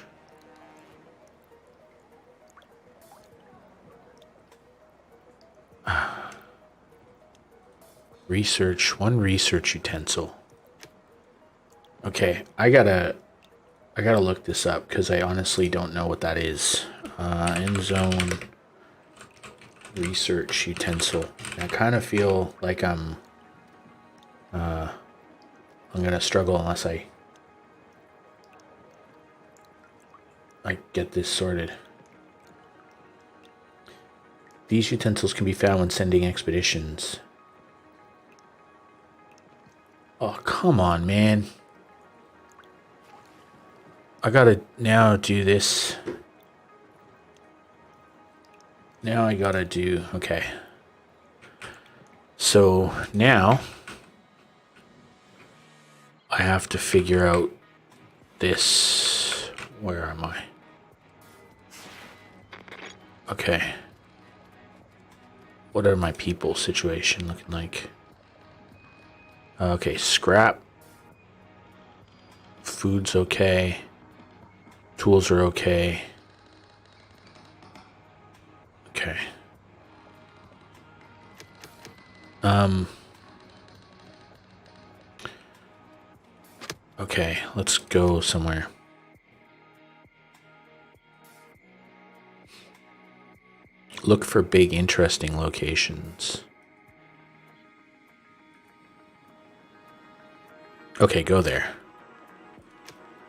Research. One research utensil. Okay, I gotta look this up because I honestly don't know what that is. Endzone research utensil. I kind of feel like I'm gonna struggle unless I get this sorted. These utensils can be found when sending expeditions. Oh, come on, man. I gotta now do this. Now I gotta do... Okay. So now I have to figure out this. Where am I? Okay. What are my people situation looking like? Okay, scrap. Food's okay. Tools are okay. Okay. Okay, let's go somewhere. Look for big, interesting locations. Okay, go there.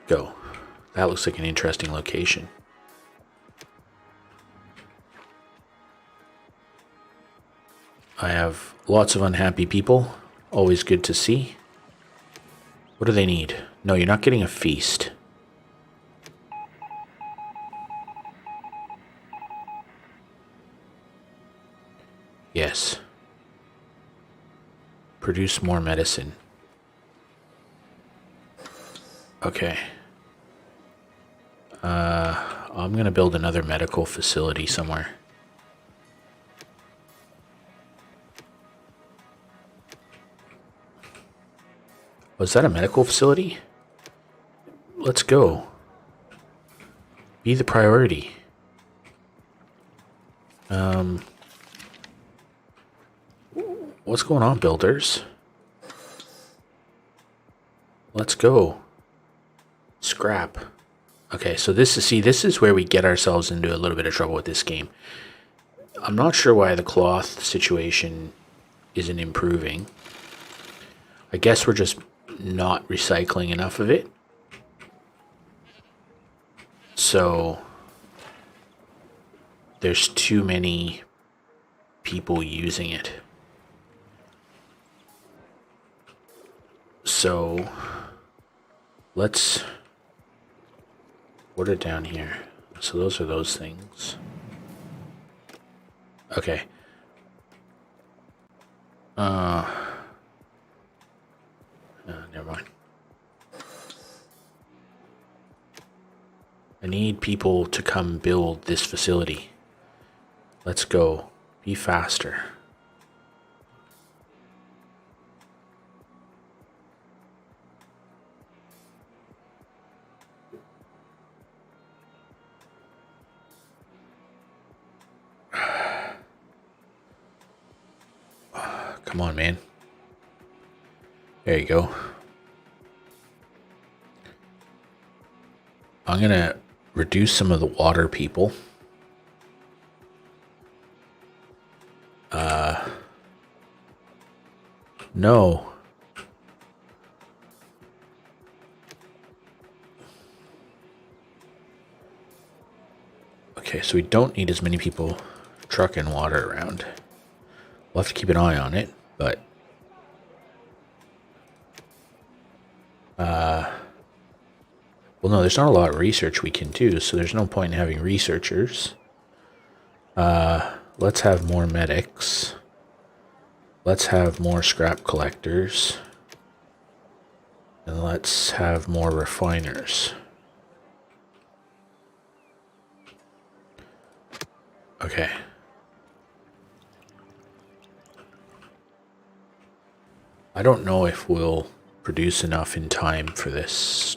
Go. That looks like an interesting location. I have lots of unhappy people. Always good to see. What do they need? No, you're not getting a feast. Yes. Produce more medicine. Okay. I'm gonna build another medical facility somewhere. Was that a medical facility? Let's go. Be the priority. What's going on, builders? Let's go. Scrap. Okay, so this is where we get ourselves into a little bit of trouble with this game. I'm not sure why the cloth situation isn't improving. I guess we're just not recycling enough of it. So there's too many people using it. So let's put it down here. So those are those things. Okay. Never mind. I need people to come build this facility. Let's go. Be faster. Come on, man. There you go. I'm going to reduce some of the water people. No. Okay, so we don't need as many people trucking water around. We'll have to keep an eye on it, but... well, no, there's not a lot of research we can do, so there's no point in having researchers. Let's have more medics. Let's have more scrap collectors. And let's have more refiners. Okay. I don't know if we'll produce enough in time for this,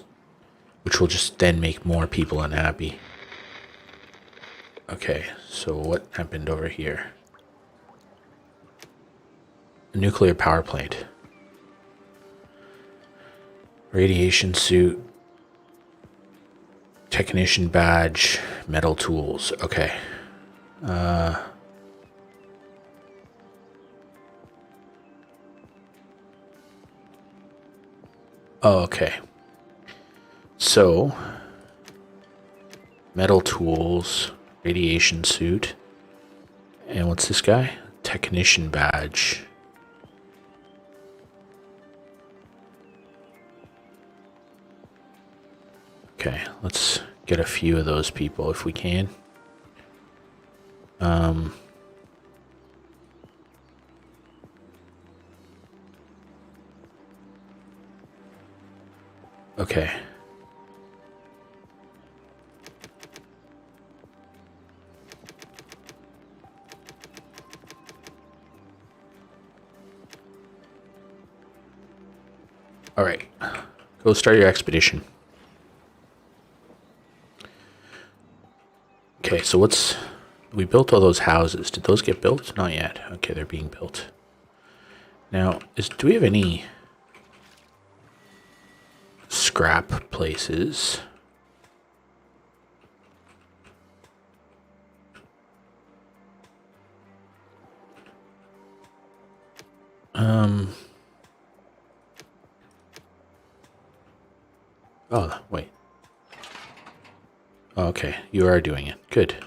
which will just then make more people unhappy. Okay, so what happened over here? A nuclear power plant. Radiation suit. Technician badge. Metal tools. Okay. Oh, okay. So, metal tools, radiation suit, and what's this guy? Technician badge. Okay, let's get a few of those people if we can. Okay. All right. Go start your expedition. Okay, so we built all those houses. Did those get built? Not yet. Okay, they're being built. Now, do we have any scrap places? Oh, wait. Oh, okay, you are doing it. Good.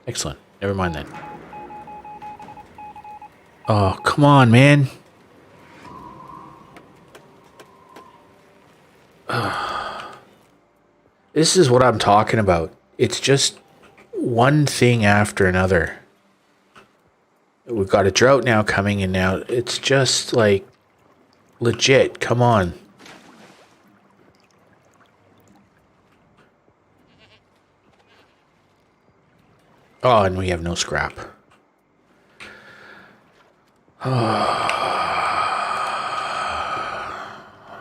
Excellent. Never mind then. Oh, come on, man. This is what I'm talking about. It's just one thing after another. We've got a drought now coming, and now it's just like legit. Come on. Oh, and we have no scrap.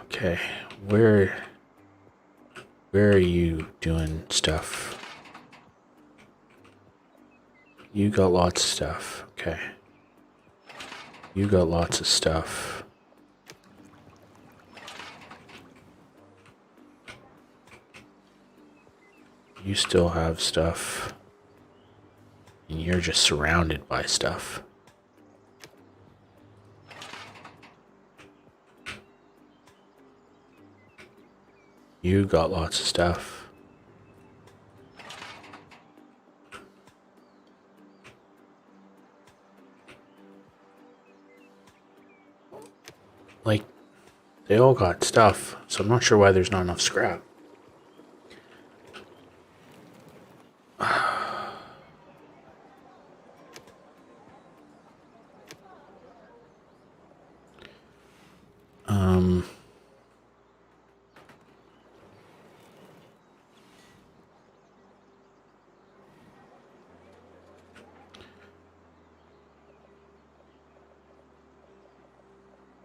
Okay, where are you doing stuff? You got lots of stuff. Okay. You got lots of stuff. You still have stuff. And you're just surrounded by stuff. You got lots of stuff. Like, they all got stuff, so I'm not sure why there's not enough scrap.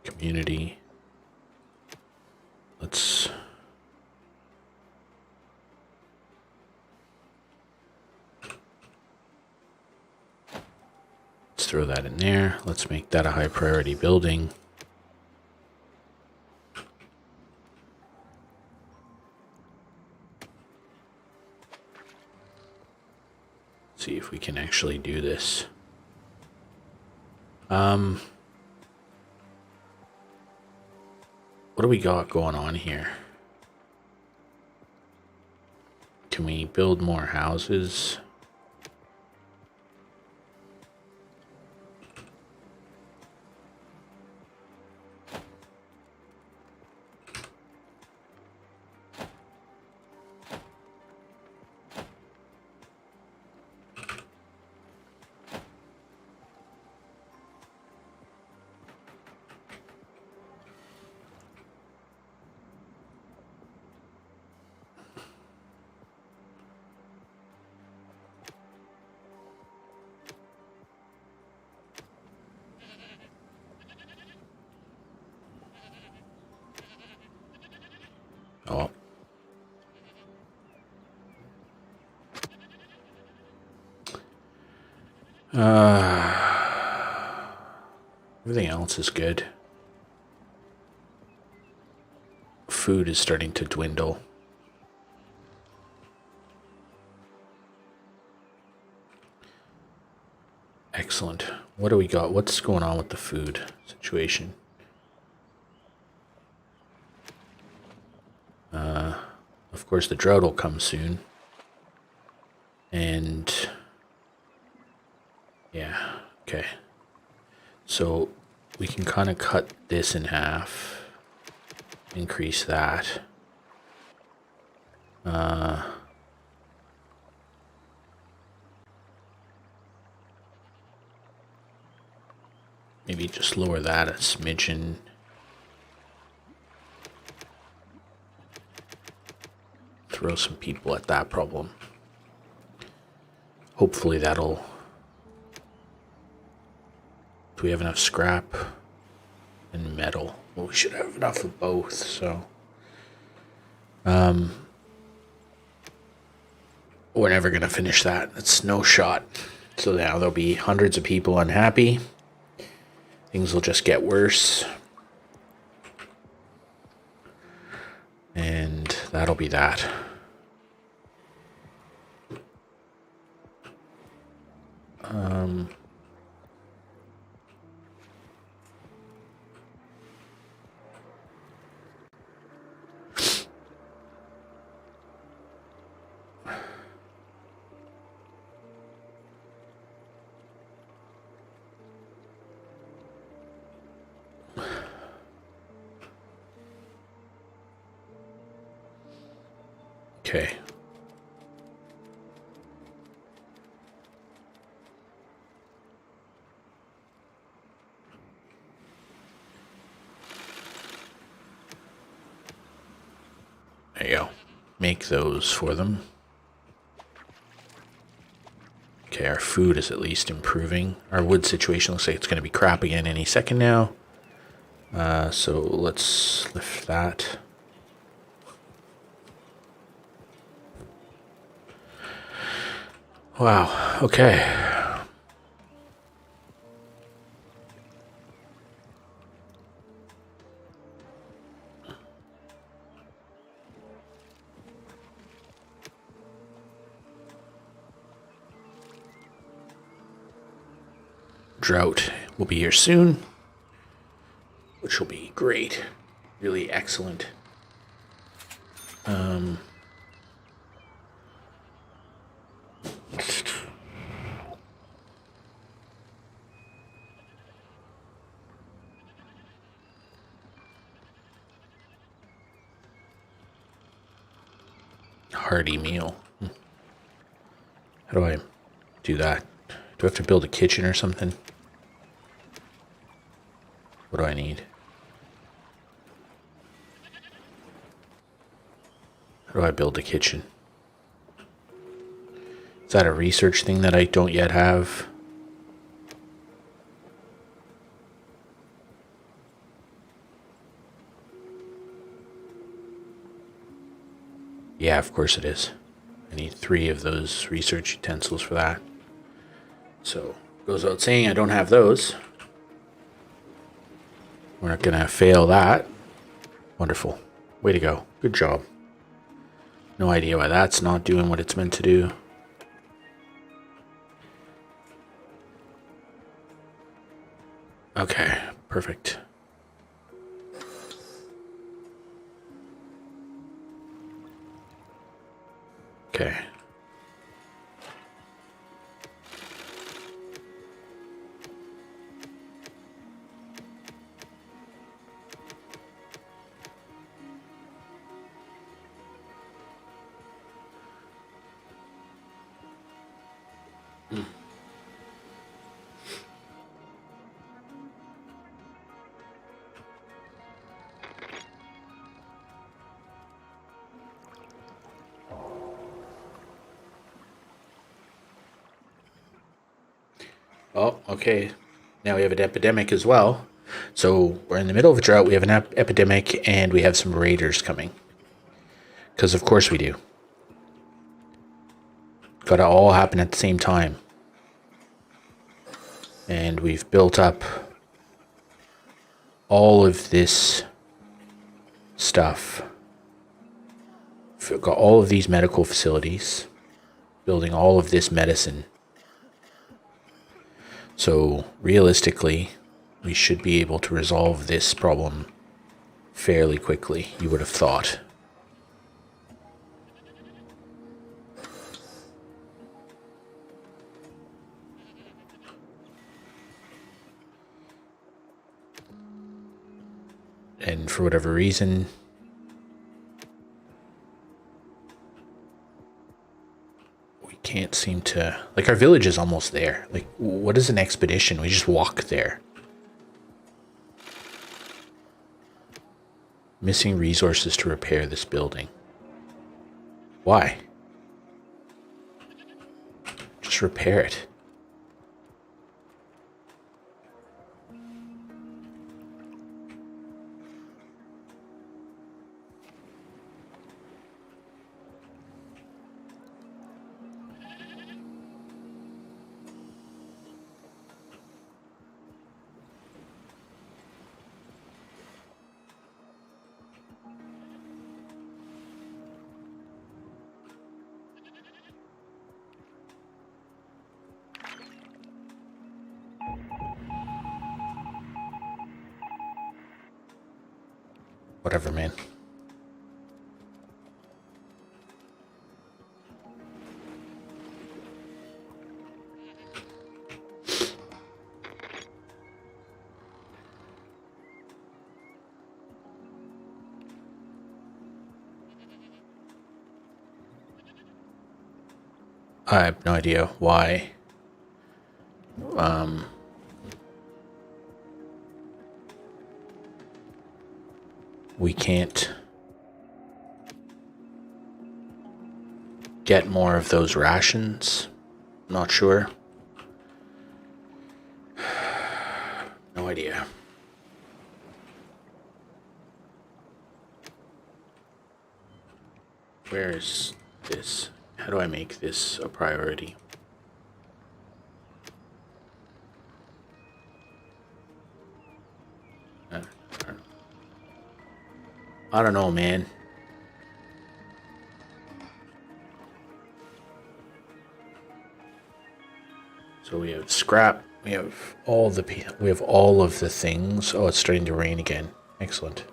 Community. Let's throw that in there. Let's make that a high priority building. See if we can actually do this. What do we got going on here? Can we build more houses? Oh. Everything else is good. Food is starting to dwindle. Excellent. What do we got? What's going on with the food situation? Of course, the drought will come soon. And yeah, okay. So we can kind of cut this in half, increase that. Maybe just lower that a smidgen. Throw some people at that problem. Hopefully that'll... Do we have enough scrap and metal? Well, we should have enough of both, so... We're never going to finish that. It's no shot. So now there'll be hundreds of people unhappy. Things will just get worse. And that'll be that. Okay. There you go. Make those for them. Okay, our food is at least improving. Our wood situation looks like it's going to be crap again any second now. So let's lift that. Wow, okay. Drought will be here soon, which will be great. Really excellent. Hearty meal. How do I do that? Do I have to build a kitchen or something? What do I need? How do I build a kitchen? Is that a research thing that I don't yet have? Yeah, of course it is. I need 3 of those research utensils for that. So, goes without saying I don't have those. We're not going to fail that. Wonderful. Way to go. Good job. No idea why that's not doing what it's meant to do. Okay, perfect. Okay. Oh, okay. Now we have an epidemic as well. So we're in the middle of a drought. We have an epidemic, and we have some raiders coming. Because of course we do. Got to all happen at the same time. And we've built up all of this stuff. We've got all of these medical facilities. Building all of this medicine. So realistically, we should be able to resolve this problem fairly quickly, you would have thought. And for whatever reason, we can't seem to... Like, our village is almost there. Like, what is an expedition? We just walk there. Missing resources to repair this building. Why? Just repair it. Whatever, man. I have no idea why. We can't get more of those rations. Not sure. No idea. Where is this? How do I make this a priority? I don't know, man. So we have scrap. We have all of the things. Oh, it's starting to rain again. Excellent.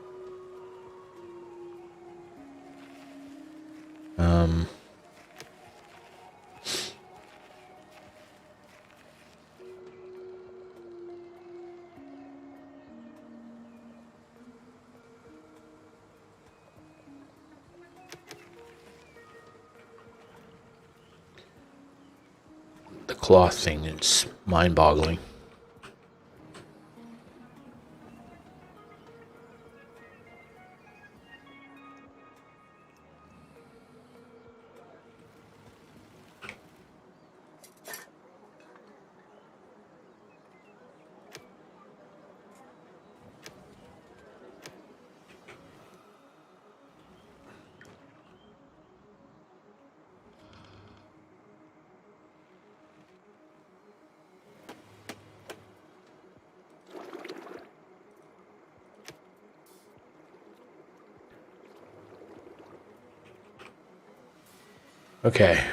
The cloth thing is mind-boggling. Okay.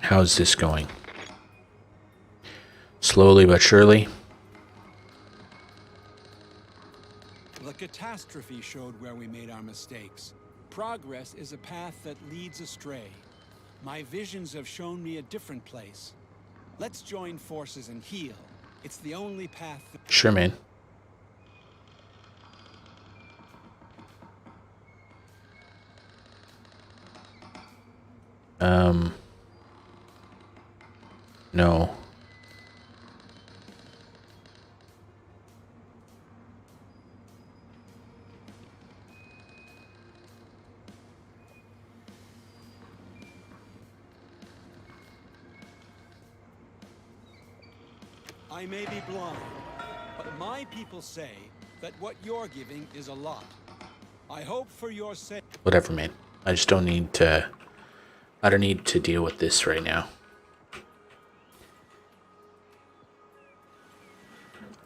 How's this going? Slowly but surely. The catastrophe showed where we made our mistakes. Progress is a path that leads astray. My visions have shown me a different place. Let's join forces and heal. It's the only path that... Sure, man. No. I may be blind, but my people say that what you're giving is a lot. I hope for your sake... Whatever, man. I just don't need to... I don't need to deal with this right now.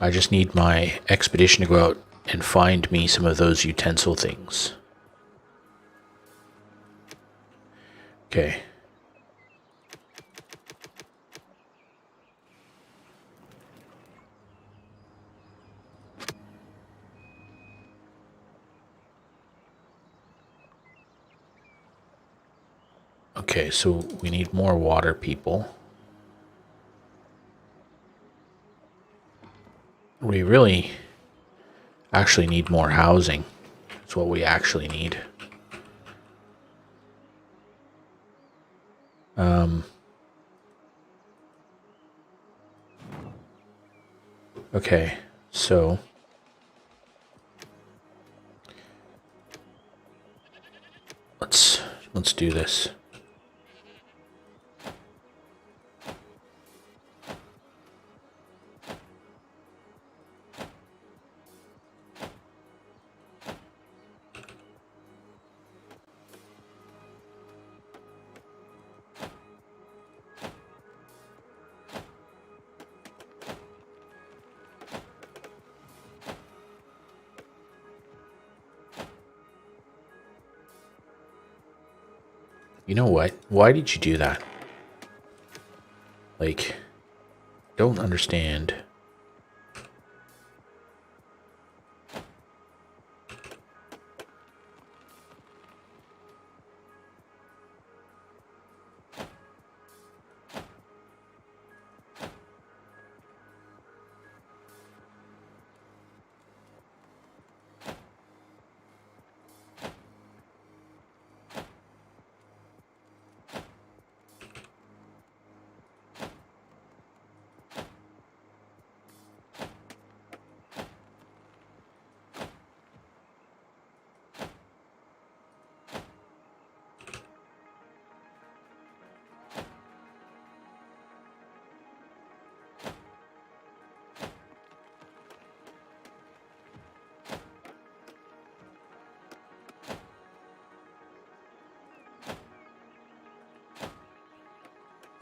I just need my expedition to go out and find me some of those utensil things. Okay. Okay, so we need more water people. We really actually need more housing. That's what we actually need. Okay, so let's do this. You know what? Why did you do that? Like, don't understand.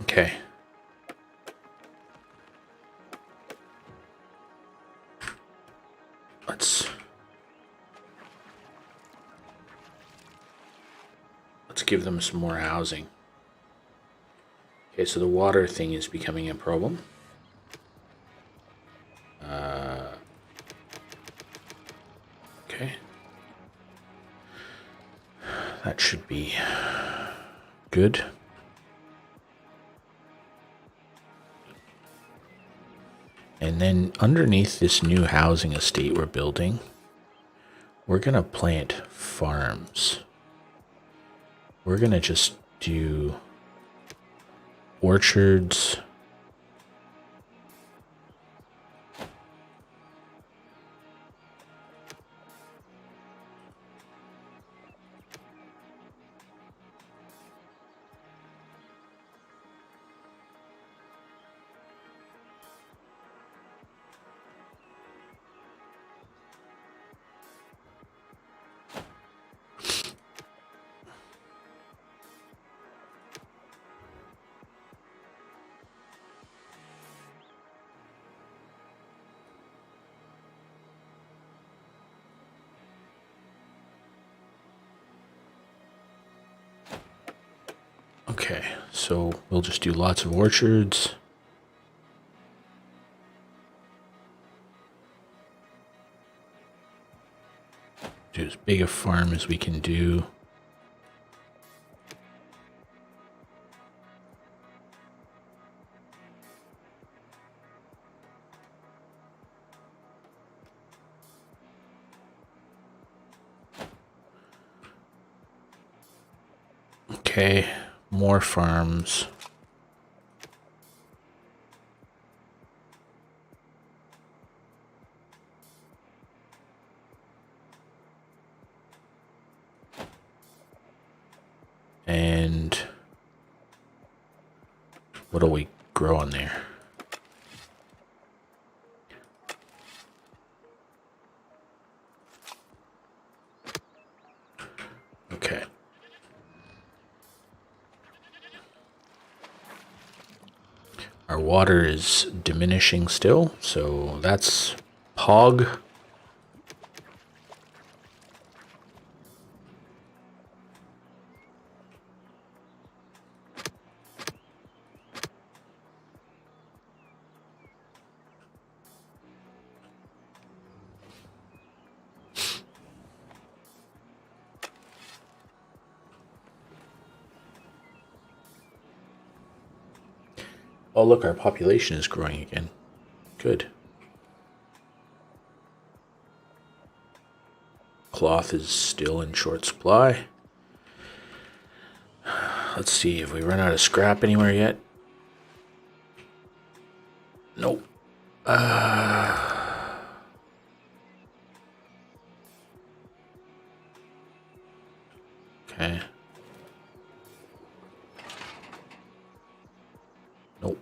Okay. Let's give them some more housing. Okay, so the water thing is becoming a problem. Okay. That should be good. And then underneath this new housing estate we're building, we're going to plant farms. We're going to just do orchards. Okay, so we'll just do lots of orchards. Do as big a farm as we can do. Okay, more farms. And what do we grow on there? Okay. Our water is diminishing still, so that's Pog. Oh, look, our population is growing again. Good. Cloth is still in short supply. Let's see, have we run out of scrap anywhere yet? Nope. Okay. Nope.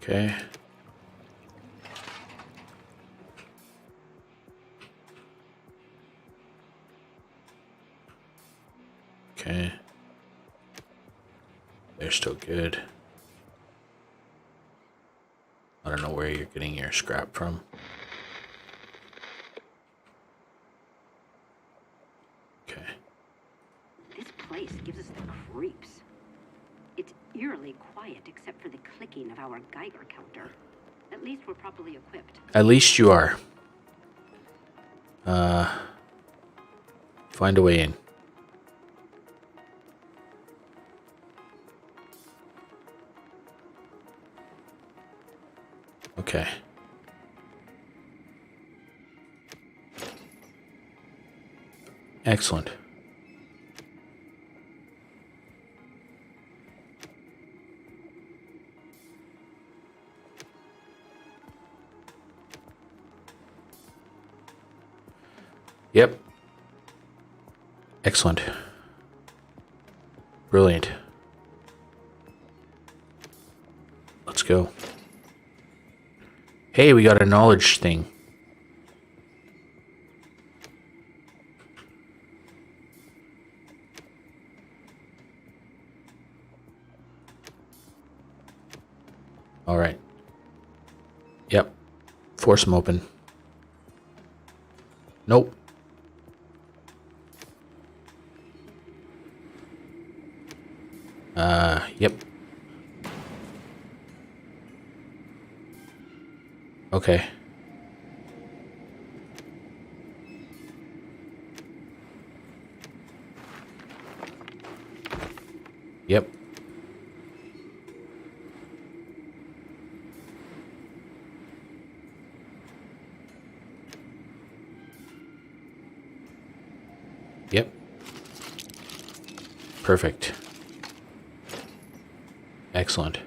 Okay. Okay. They're still good. I don't know where you're getting your scrap from. Okay. This place gives us the creeps. It's eerily quiet except for the clicking of our Geiger counter. At least we're properly equipped. At least you are. Find a way in. Okay. Excellent. Yep. Excellent. Brilliant. Let's go. Hey, we got a knowledge thing. All right. Yep. Force them open. Nope. Yep. Okay. Yep. Yep. Perfect. Excellent.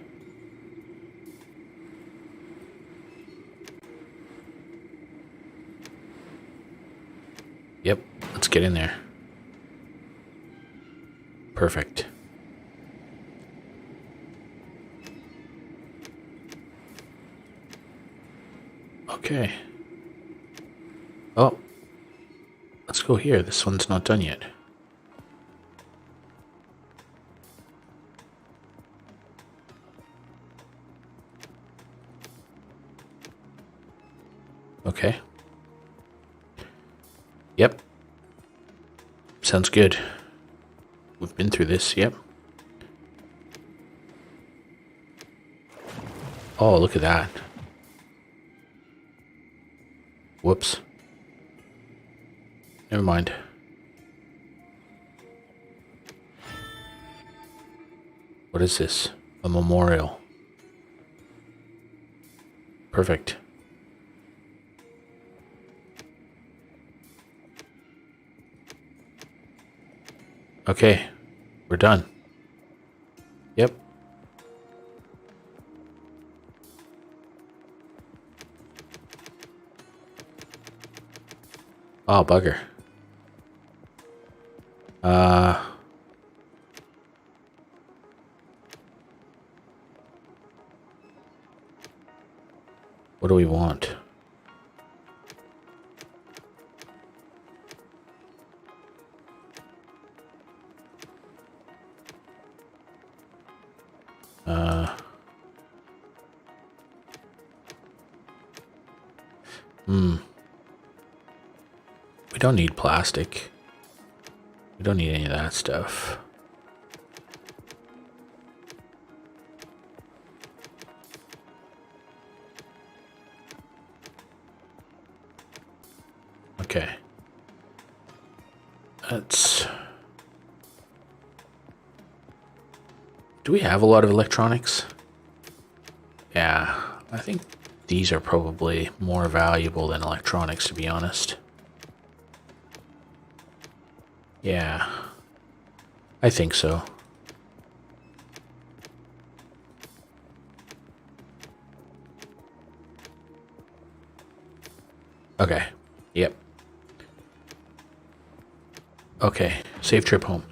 Yep. Let's get in there. Perfect. Okay. Oh. Let's go here. This one's not done yet. Okay. Yep. Sounds good. We've been through this, yep. Oh, look at that. Whoops. Never mind. What is this? A memorial. Perfect. Okay, we're done. Yep. Oh, bugger. What do we want? We don't need plastic. We don't need any of that stuff. Okay. Let's... Do we have a lot of electronics? Yeah, I think these are probably more valuable than electronics, to be honest. Yeah, I think so. Okay, yep. Okay, safe trip home.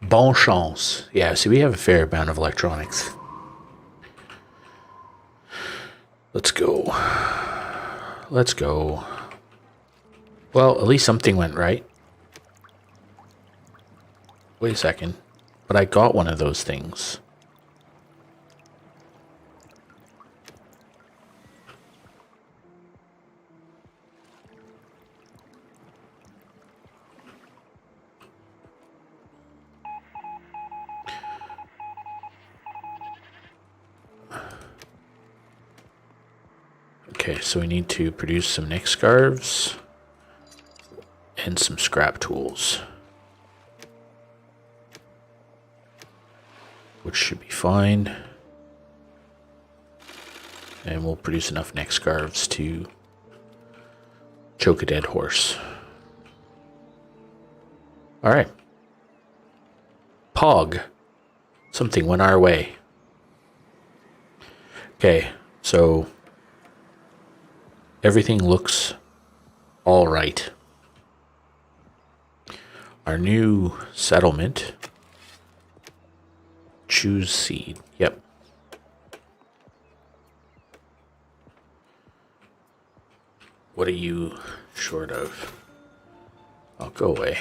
Bon chance. Yeah, see, we have a fair amount of electronics. Let's go. Let's go. Well, at least something went right. Wait a second. But I got one of those things. Okay, so we need to produce some neck scarves and some scrap tools, which should be fine. And we'll produce enough neck scarves to choke a dead horse. All right. Pog. Something went our way. Okay, so everything looks all right. Our new settlement. Choose seed. Yep. What are you short of? I'll go away.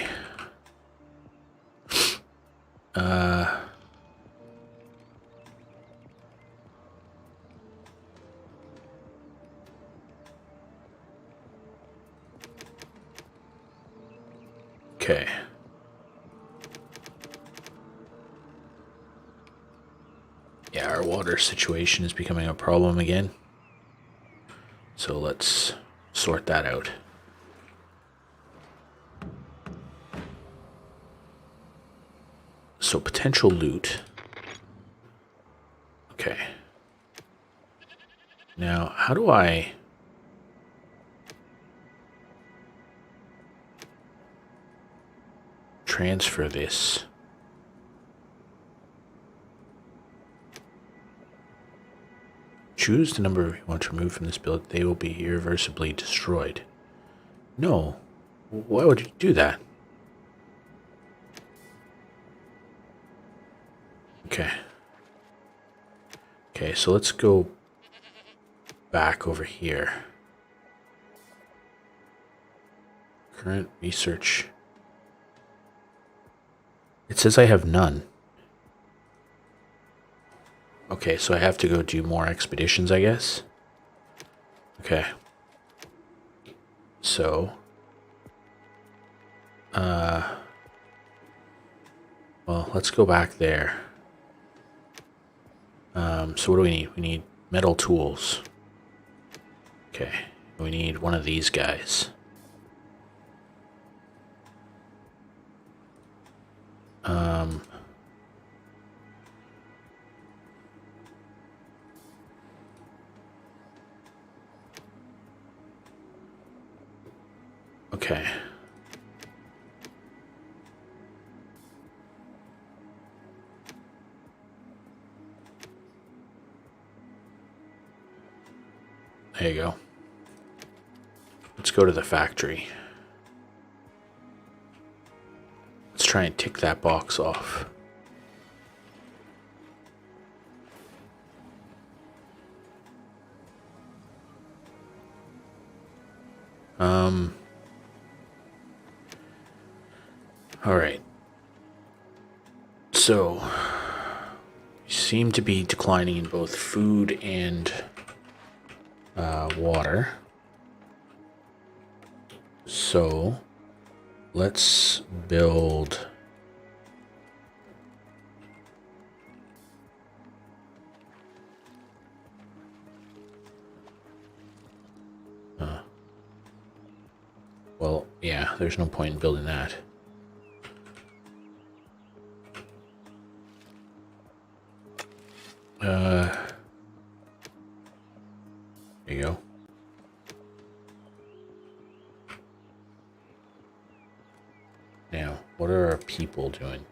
Okay. Yeah, our water situation is becoming a problem again. So let's sort that out. So potential loot. Okay. Now, how do I... transfer this? Choose the number you want to remove from this build. They will be irreversibly destroyed. No. Why would you do that? Okay. Okay, so let's go back over here. Current research. It says I have none. Okay, so I have to go do more expeditions, I guess. Okay. So, Well, let's go back there. So what do we need? We need metal tools. Okay. We need one of these guys. Okay. There you go. Let's go to the factory. Let's try and tick that box off. All right. So, we seem to be declining in both food and water. So, let's build... well, yeah, there's no point in building that. There you go. Now, what are our people doing?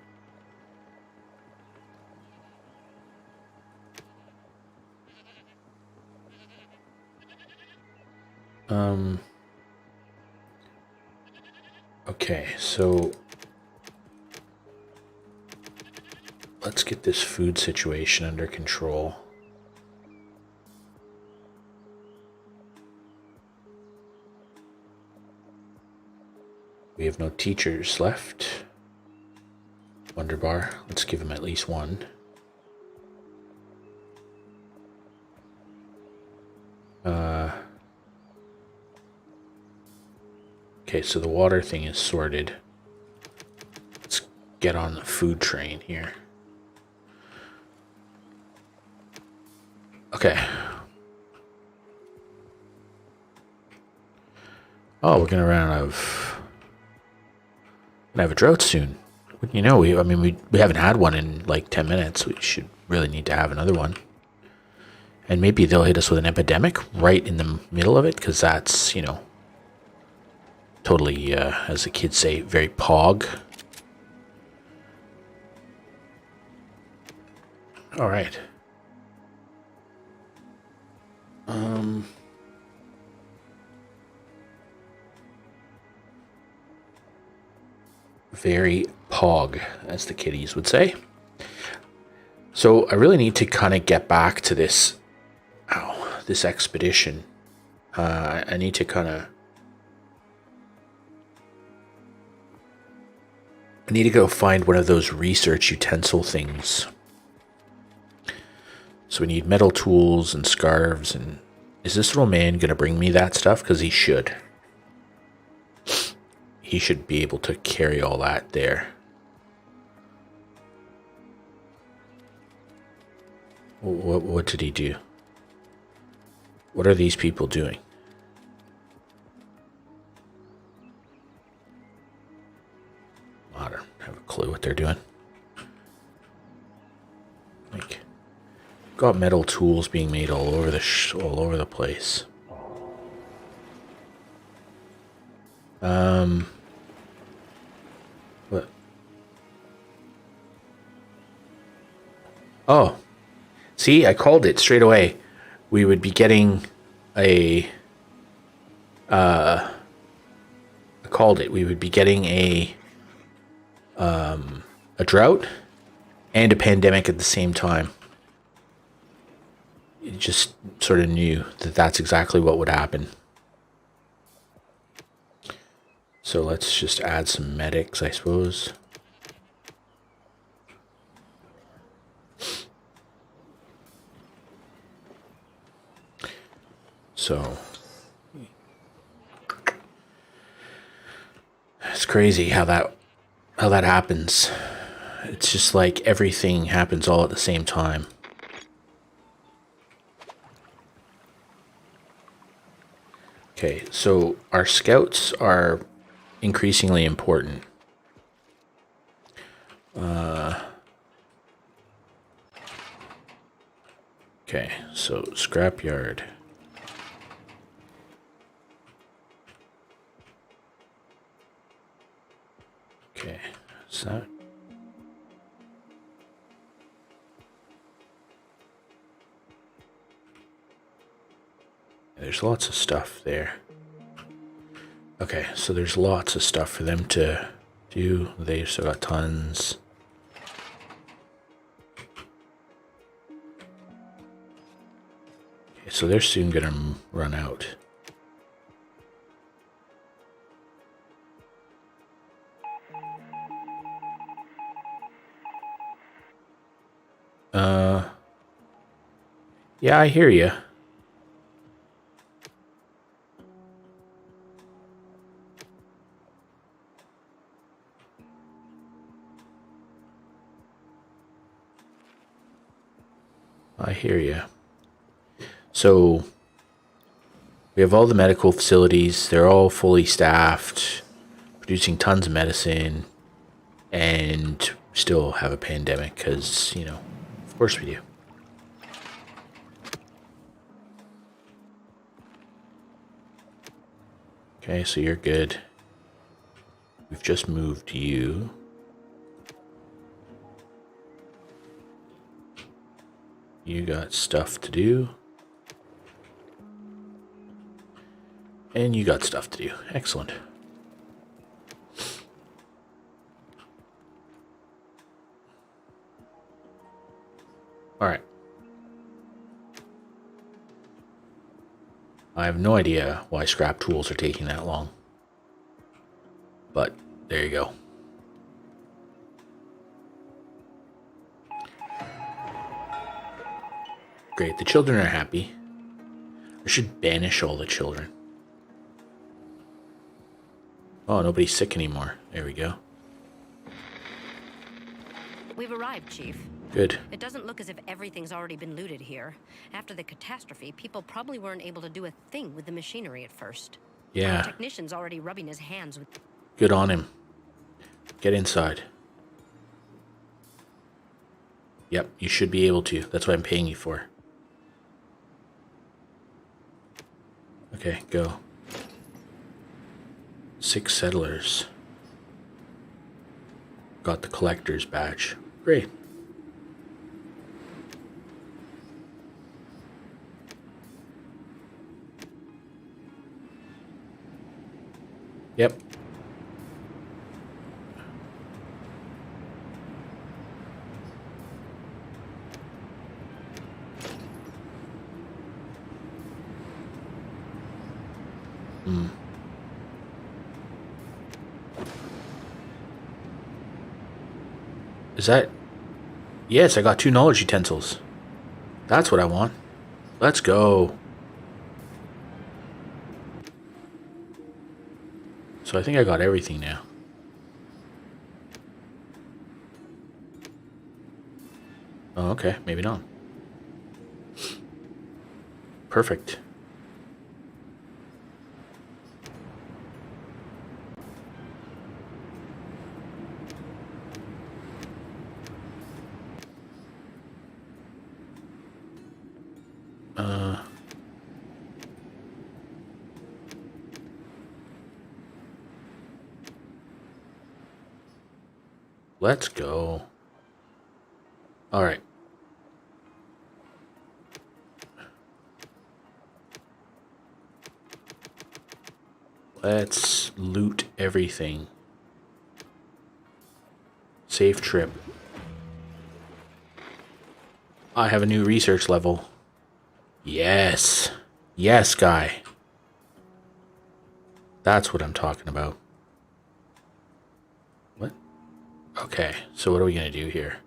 Okay, so let's get this food situation under control. We have no teachers left. Wonder bar. Let's give him at least one. Okay, so the water thing is sorted. Let's get on the food train here. Okay. Oh, we're gonna run out of... gonna have a drought soon. You know, we haven't had one in like 10 minutes. We should really need to have another one. And maybe they'll hit us with an epidemic right in the middle of it, because that's, you know, totally, as the kids say, very pog. All right. Very pog, as the kiddies would say. So I really need to kind of get back to this, this expedition. I need to kind of... I need to go find one of those research utensil things. So we need metal tools and scarves. And is this little man going to bring me that stuff? Because he should. He should be able to carry all that there. What did he do? What are these people doing? I don't have a clue what they're doing. Like, got metal tools being made all over the place. What? Oh, see, I called it straight away. We would be getting I called it. We would be getting a drought and a pandemic at the same time. You just sort of knew that that's exactly what would happen. So let's just add some medics, I suppose. It's crazy how that happens. It's just like everything happens all at the same time. Okay, so our scouts are increasingly important. Okay, so scrapyard. Okay, so there's lots of stuff there. Okay, so there's lots of stuff for them to do. They've still got tons. Okay, so they're soon gonna run out. Yeah, I hear you. I hear you. So we have all the medical facilities. They're all fully staffed, producing tons of medicine, and still have a pandemic because, you know, of course we do. Okay, so you're good. We've just moved you. You got stuff to do. And you got stuff to do. Excellent. Alright. I have no idea why scrap tools are taking that long. But there you go. Great, the children are happy. I should banish all the children. Oh, nobody's sick anymore. There we go. We've arrived, Chief. Good. It doesn't look as if everything's already been looted here. After the catastrophe, people probably weren't able to do a thing with the machinery at first. Yeah. Our technician's already rubbing his hands with... Good on him. Get inside. Yep, you should be able to. That's what I'm paying you for. Okay, go. 6 settlers. Got the collector's badge. Great. Yep. Is that... Yes, I got 2 knowledge utensils. That's what I want. Let's go. So I think I got everything now. Oh, okay. Maybe not. Perfect. Let's go. All right. Let's loot everything. Safe trip. I have a new research level. Yes. Yes, guy. That's what I'm talking about. What? Okay, so what are we going to do here?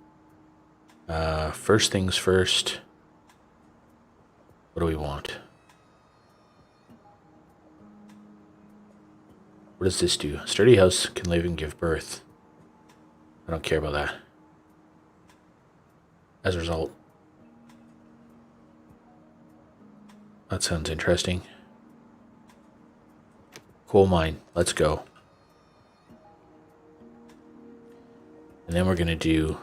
First things first. What do we want? What does this do? A sturdy house can live and give birth. I don't care about that. As a result. That sounds interesting. Coal mine. Let's go. And then we're going to do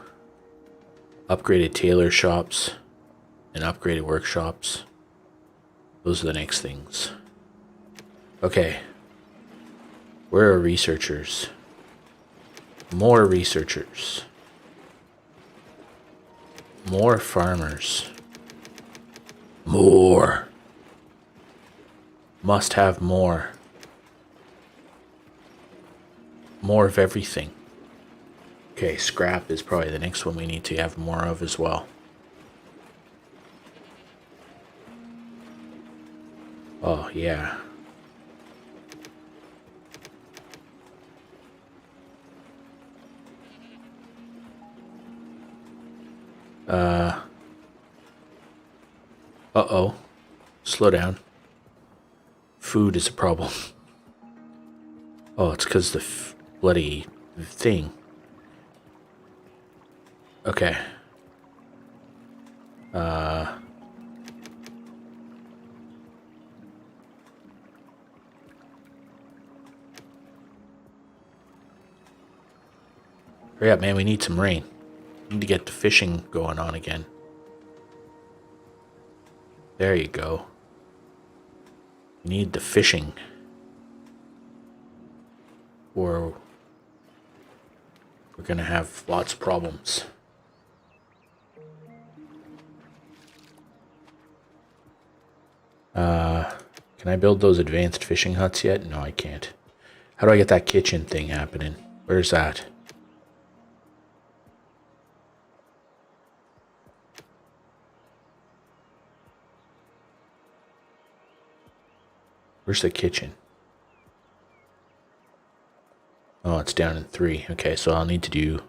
upgraded tailor shops and upgraded workshops. Those are the next things. Okay. Where are researchers? More researchers. More farmers. More. Must have more. More of everything. Okay, scrap is probably the next one we need to have more of as well. Oh, yeah. Uh-oh. Slow down. Food is a problem. Oh, it's because the bloody thing. Okay. Hurry up, man. We need some rain. We need to get the fishing going on again. There you go. We need the fishing. Or we're gonna have lots of problems. Can I build those advanced fishing huts yet? No, I can't. How do I get that kitchen thing happening? Where's that? Where's the kitchen? Oh, it's down in 3. Okay, so I'll need to do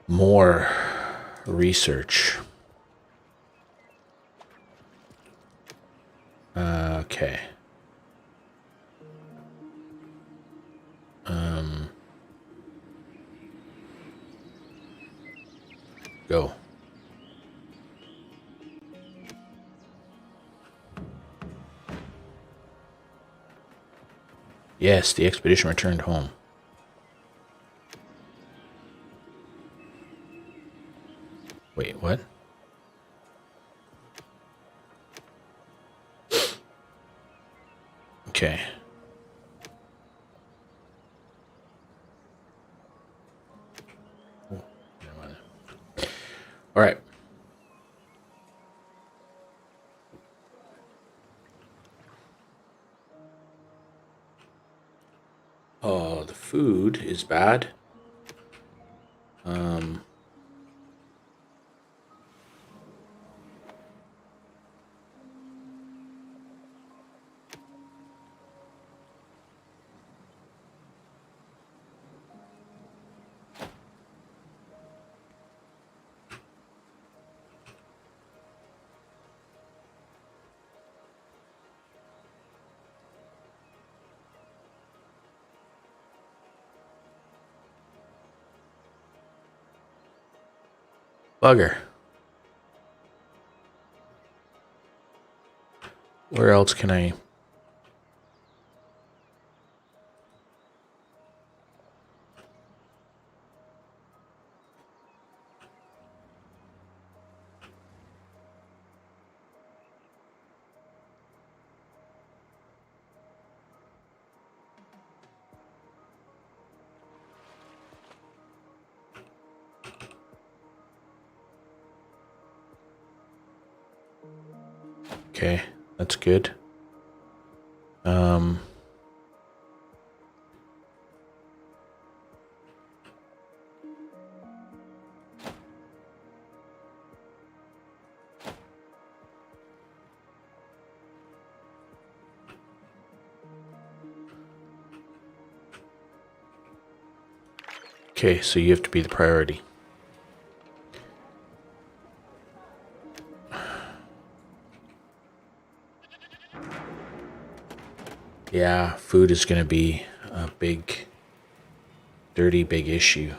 more research. Okay. Go. Yes, the expedition returned home. Wait, what? Okay. Oh, never mind. All right. Oh, the food is bad. Bugger. Where else can I... Okay, that's good. Okay, so you have to be the priority. Yeah, food is going to be a big, dirty, big issue.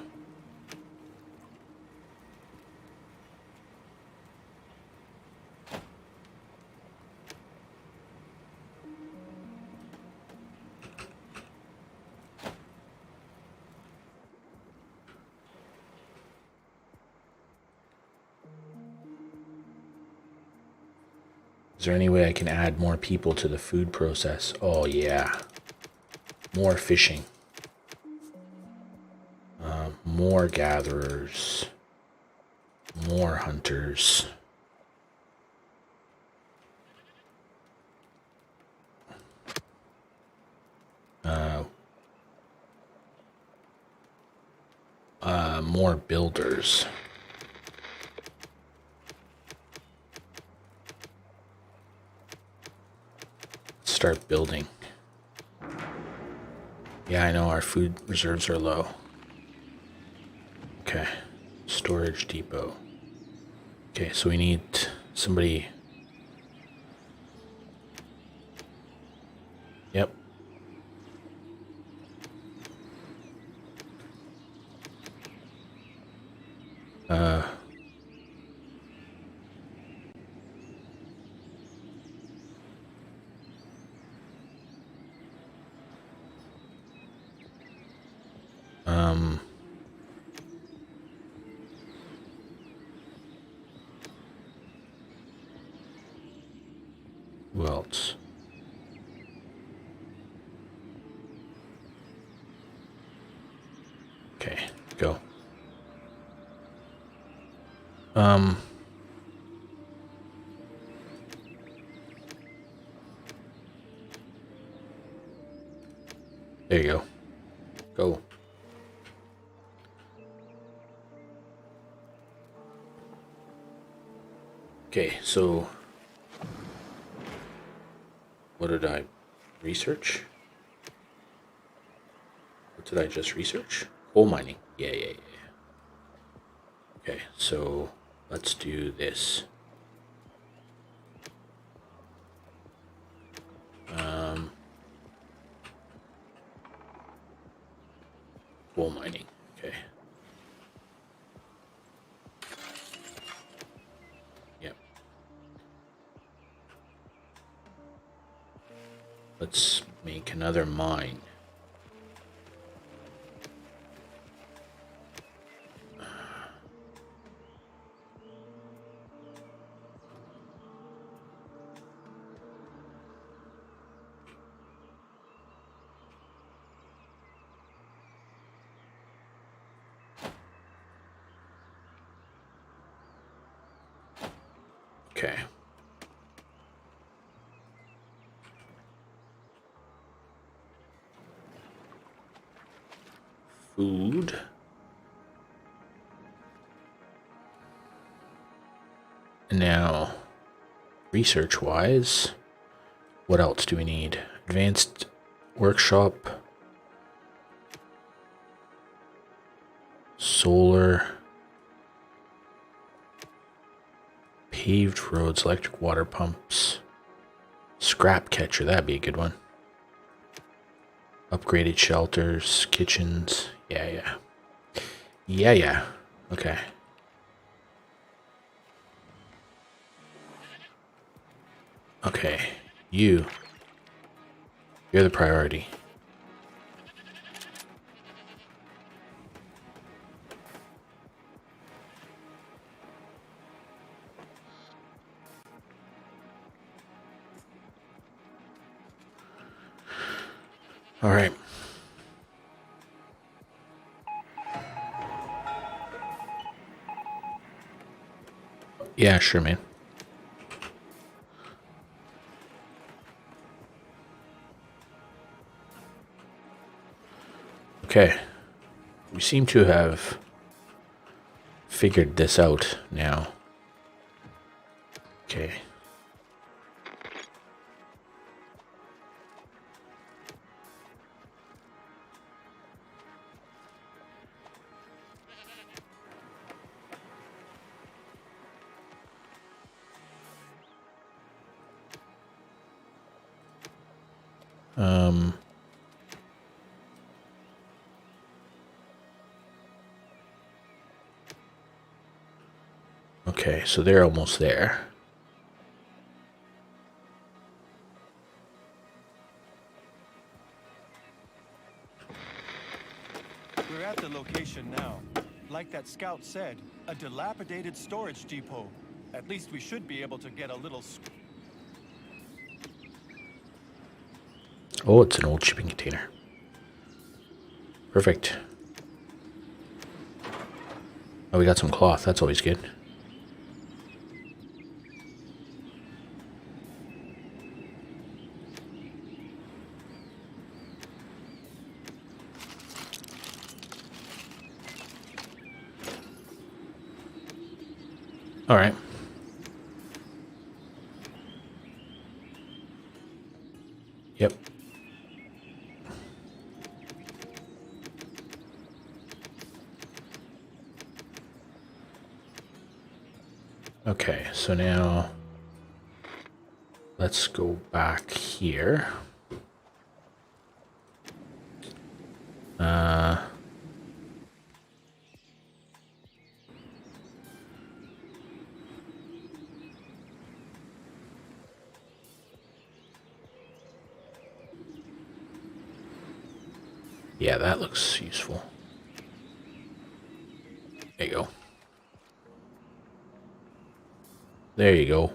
Is there any way I can add more people to the food process? Oh, yeah. More fishing. More gatherers. More hunters. More builders. Start building. Yeah, I know our food reserves are low. Okay. Storage depot. Okay, so we need somebody. Yep. Who else? Okay, go. There you go. Go. Okay, so what did I research? What did I just research? Coal mining. Yeah. Okay, so let's do this. Coal mining. Okay. Yep. Let's make another mine. Okay. Food. Now, research-wise, what else do we need? Advanced workshop. Solar. Paved roads, electric water pumps. Scrap catcher, that'd be a good one. Upgraded shelters, kitchens. Yeah. Okay. Okay. You're the priority. All right. Yeah, sure, man. Okay. We seem to have figured this out now. Okay. Okay, so they're almost there. We're at the location now. Like that scout said, a dilapidated storage depot. At least we should be able to get a little... Oh, it's an old shipping container. Perfect. Oh, we got some cloth. That's always good. All right. Yep. Okay, so now let's go back here. Yeah, that looks useful. There you go. There you go.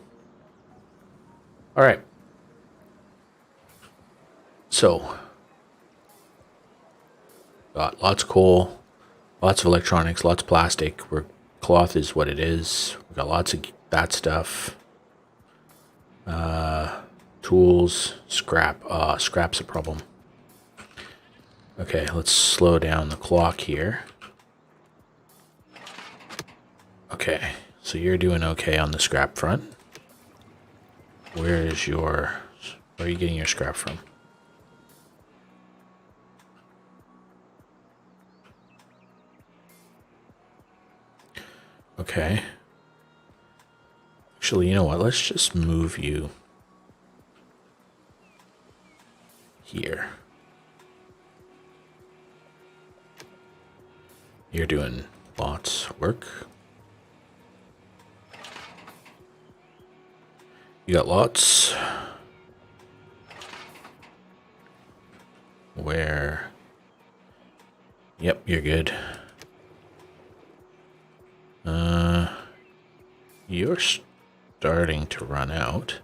All right. So, got lots of coal, lots of electronics, lots of plastic. Cloth is what it is. We got lots of that stuff. Tools, scrap. Scrap's a problem. Okay, let's slow down the clock here. Okay, so you're doing okay on the scrap front. Where are you getting your scrap from? Okay. Actually, you know what? Let's just move you here. You're doing lots of work. You got lots. Where? Yep, you're good. You're starting to run out.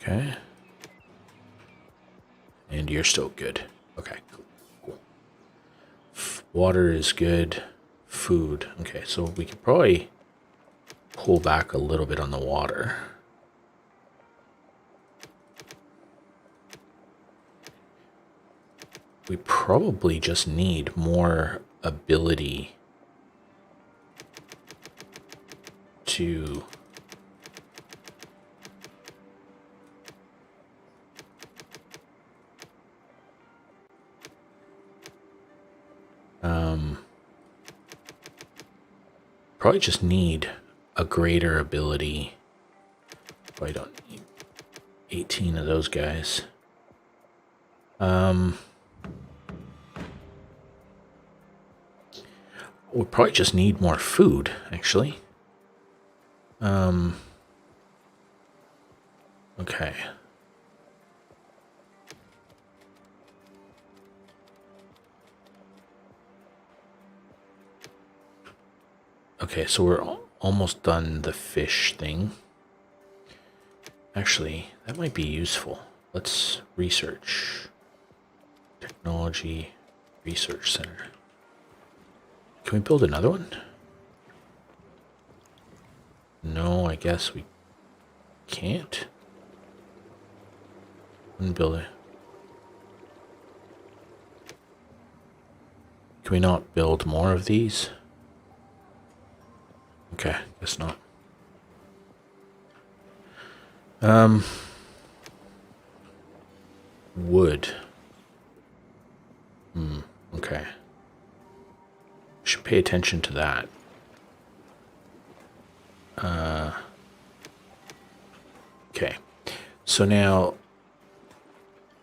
Okay. And you're still good. Okay, cool. Water is good. Food. Okay, so we could probably pull back a little bit on the water. We probably just need more ability to probably just need a greater ability. Probably don't need 18 of those guys. We probably just need more food, actually. Okay. Okay, so we're almost done the fish thing. Actually, that might be useful. Let's research. Technology Research Center. Can we build another one? No, I guess we can't. Build it. Can we not build more of these? Okay, guess not. Wood. Okay. Should pay attention to that. Okay. So now,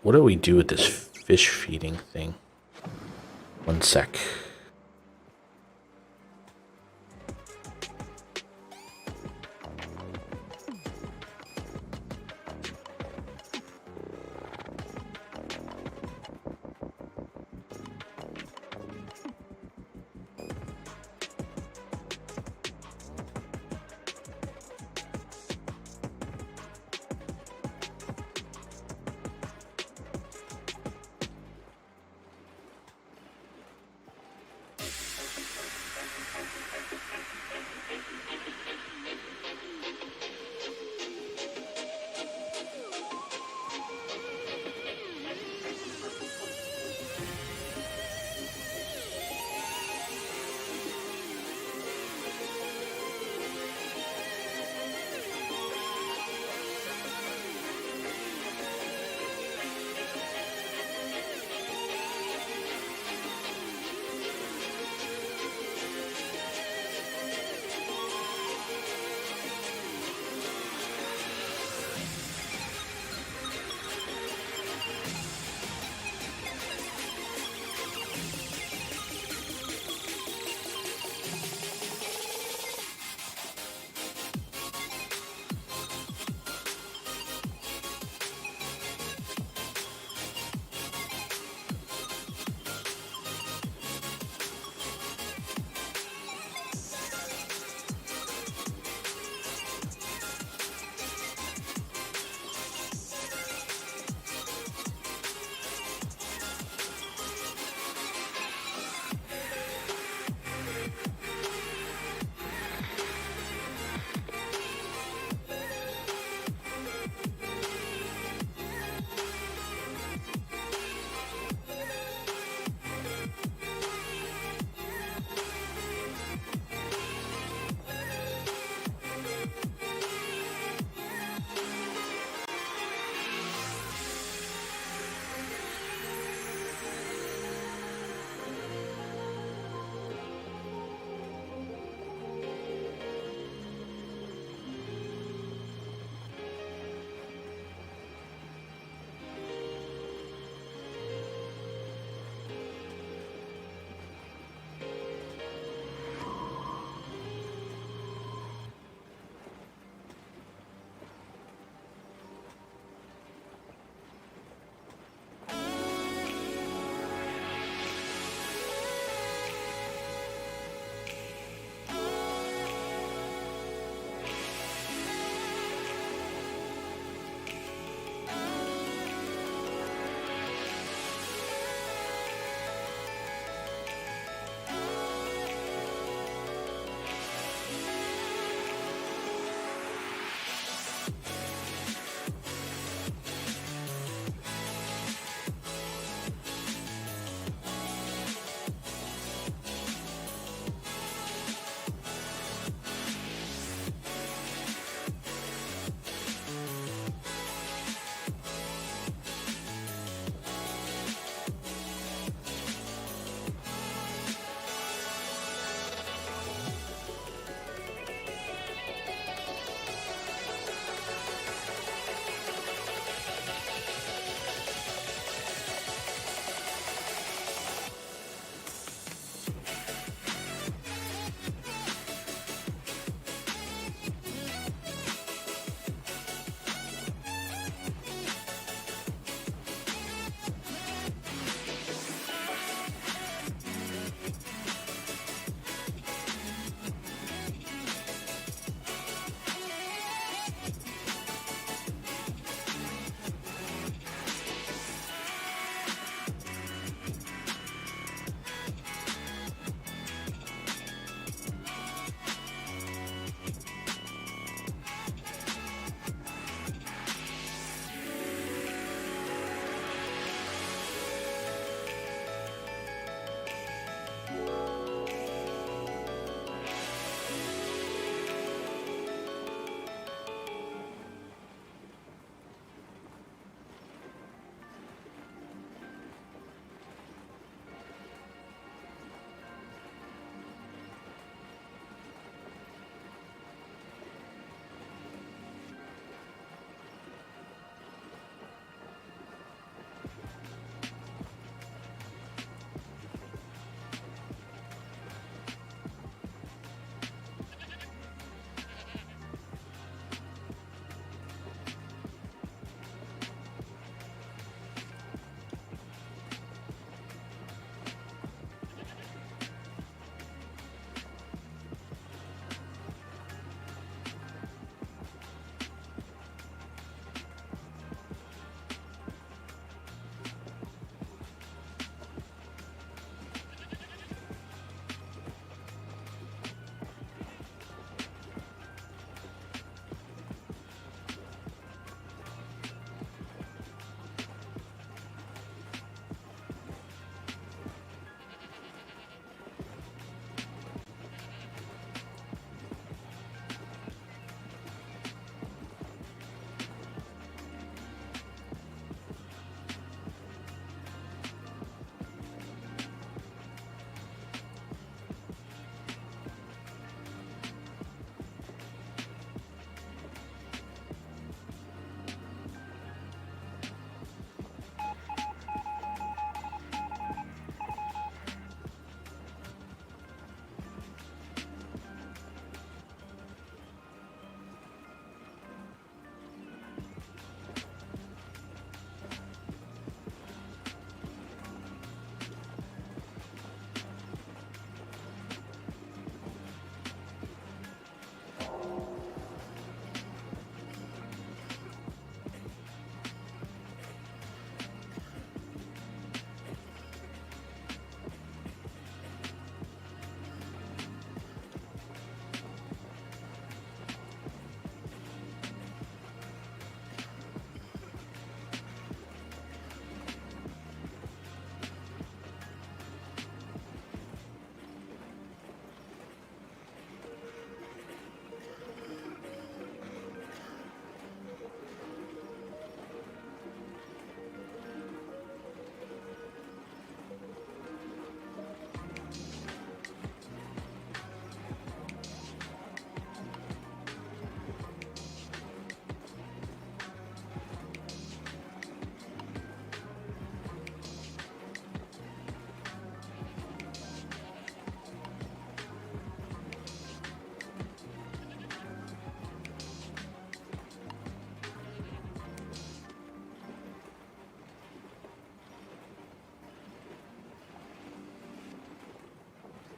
what do we do with this fish feeding thing? One sec.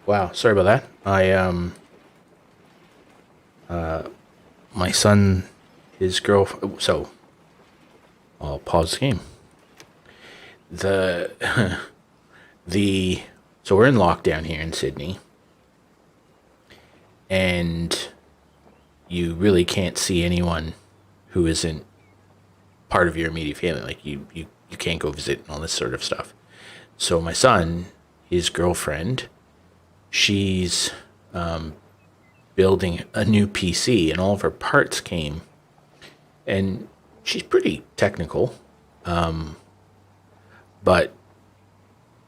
Wow, sorry about that. My son, his girl. So I'll pause the game. So we're in lockdown here in Sydney, and you really can't see anyone who isn't part of your immediate family. Like you can't go visit and all this sort of stuff. So my son, his girlfriend, she's building a new PC, and all of her parts came, and she's pretty technical, but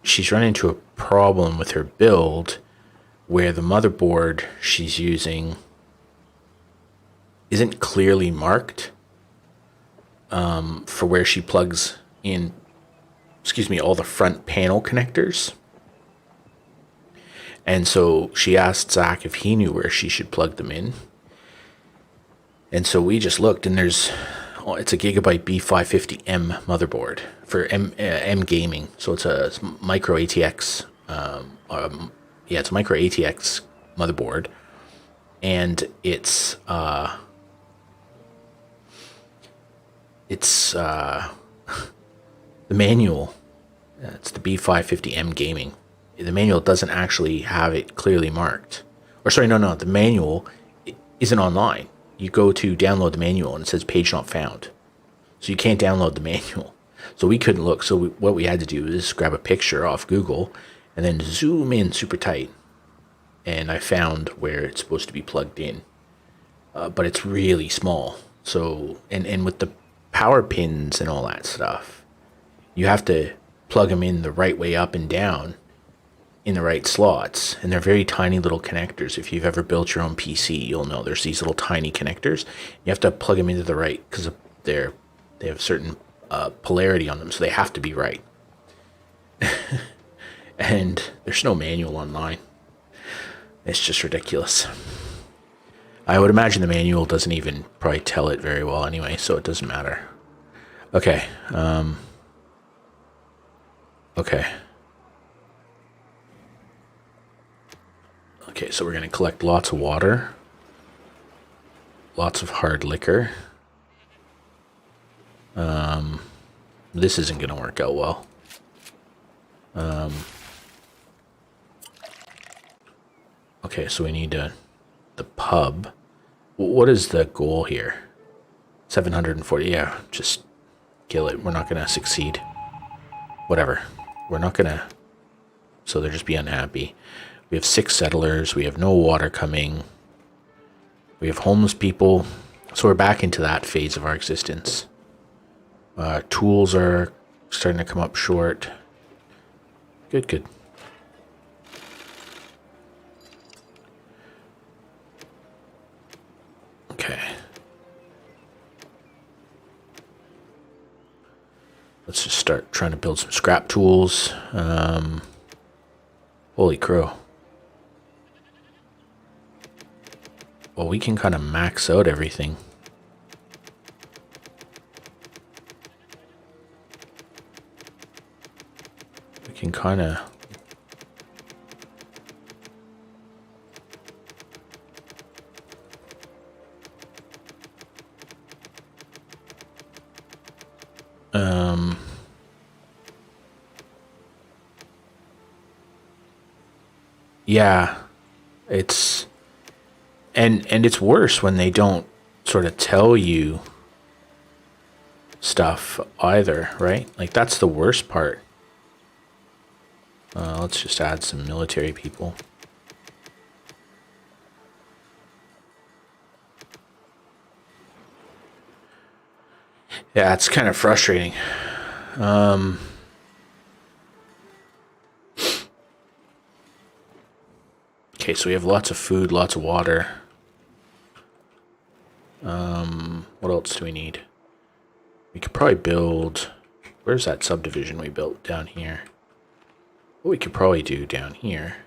she's run into a problem with her build where the motherboard she's using isn't clearly marked for where she plugs in, all the front panel connectors. And so she asked Zach if he knew where she should plug them in. And so we just looked, and it's a Gigabyte B550M motherboard for M gaming. So it's a micro ATX. It's a micro ATX motherboard, and it's the manual. It's the B550M gaming. The manual doesn't actually have it clearly marked. Or sorry, no, the manual isn't online. You go to download the manual and it says page not found. So you can't download the manual. So we couldn't look. So what we had to do is grab a picture off Google and then zoom in super tight. And I found where it's supposed to be plugged in. But it's really small. So, and with the power pins and all that stuff, you have to plug them in the right way up and down in the right slots, and they're very tiny little connectors. If you've ever built your own PC, you'll know there's these little tiny connectors. You have to plug them into the right, because they have certain polarity on them, so they have to be right. And there's no manual online. It's just ridiculous. I would imagine the manual doesn't even probably tell it very well anyway, so it doesn't matter. Okay. Okay, so we're going to collect lots of water, lots of hard liquor. This isn't going to work out well. Okay, so we need the pub. What is the goal here? 740. Yeah, just kill it. We're not going to succeed. Whatever. We're not going to. So they'll just be unhappy. We have 6 settlers. We have no water coming. We have homeless people. So we're back into that phase of our existence. Tools are starting to come up short. Good. Okay. Let's just start trying to build some scrap tools. Holy crow. Well, we can kind of max out everything. We can kind of... Yeah, it's... And it's worse when they don't sort of tell you stuff either, right? Like, that's the worst part. Let's just add some military people. Yeah, it's kind of frustrating. Okay, so we have lots of food, lots of water. What else do we need? We could probably build... Where's that subdivision we built down here? What we could probably do down here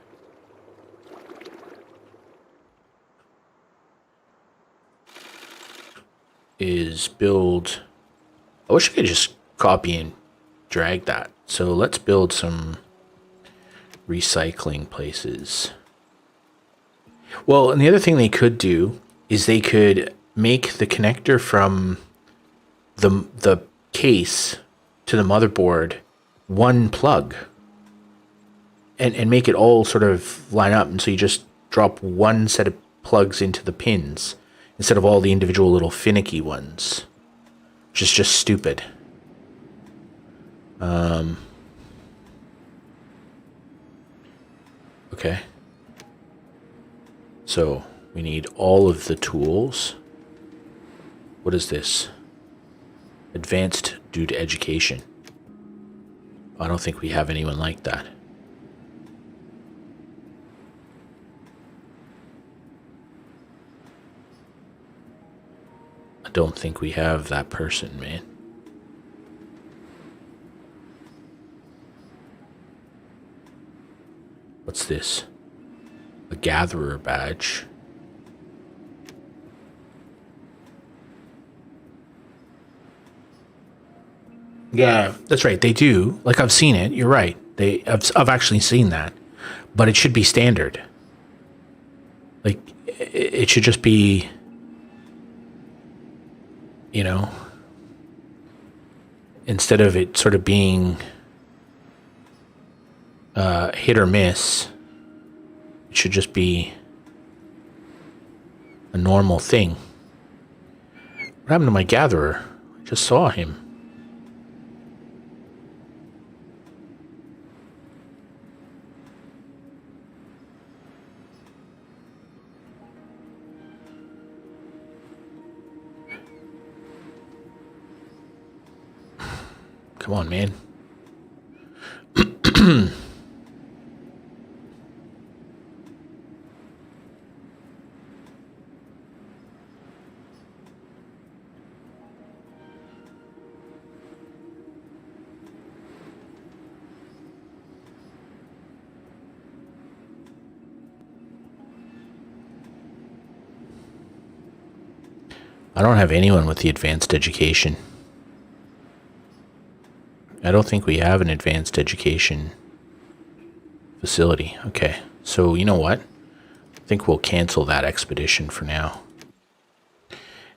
is build... I wish I could just copy and drag that. So let's build some recycling places. Well, and the other thing they could do is they could make the connector from the case to the motherboard one plug, and make it all sort of line up, and so you just drop one set of plugs into the pins instead of all the individual little finicky ones, which is just stupid. Okay. So we need all of the tools. What is this? Advanced due to education. I don't think we have anyone like that. I don't think we have that person, man. What's this? A gatherer badge. Yeah, that's right. They do. Like, I've seen it. You're right. I've actually seen that, but it should be standard. Like, it should just be, you know, instead of it sort of being hit or miss, it should just be a normal thing. What happened to my gatherer? I just saw him. Come on, man. I don't have anyone with the advanced education. I don't think we have an advanced education facility. Okay, so you know what? I think we'll cancel that expedition for now.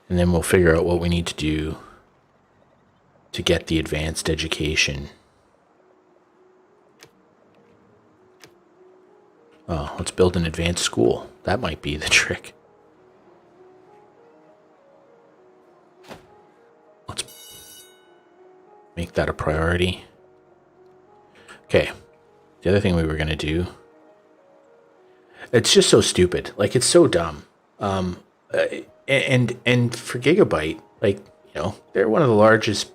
And then we'll figure out what we need to do to get the advanced education. Oh, let's build an advanced school. That might be the trick. Make that a priority. Okay. The other thing we were going to do. It's just so stupid. Like, it's so dumb. And for Gigabyte, like, you know, they're one of the largest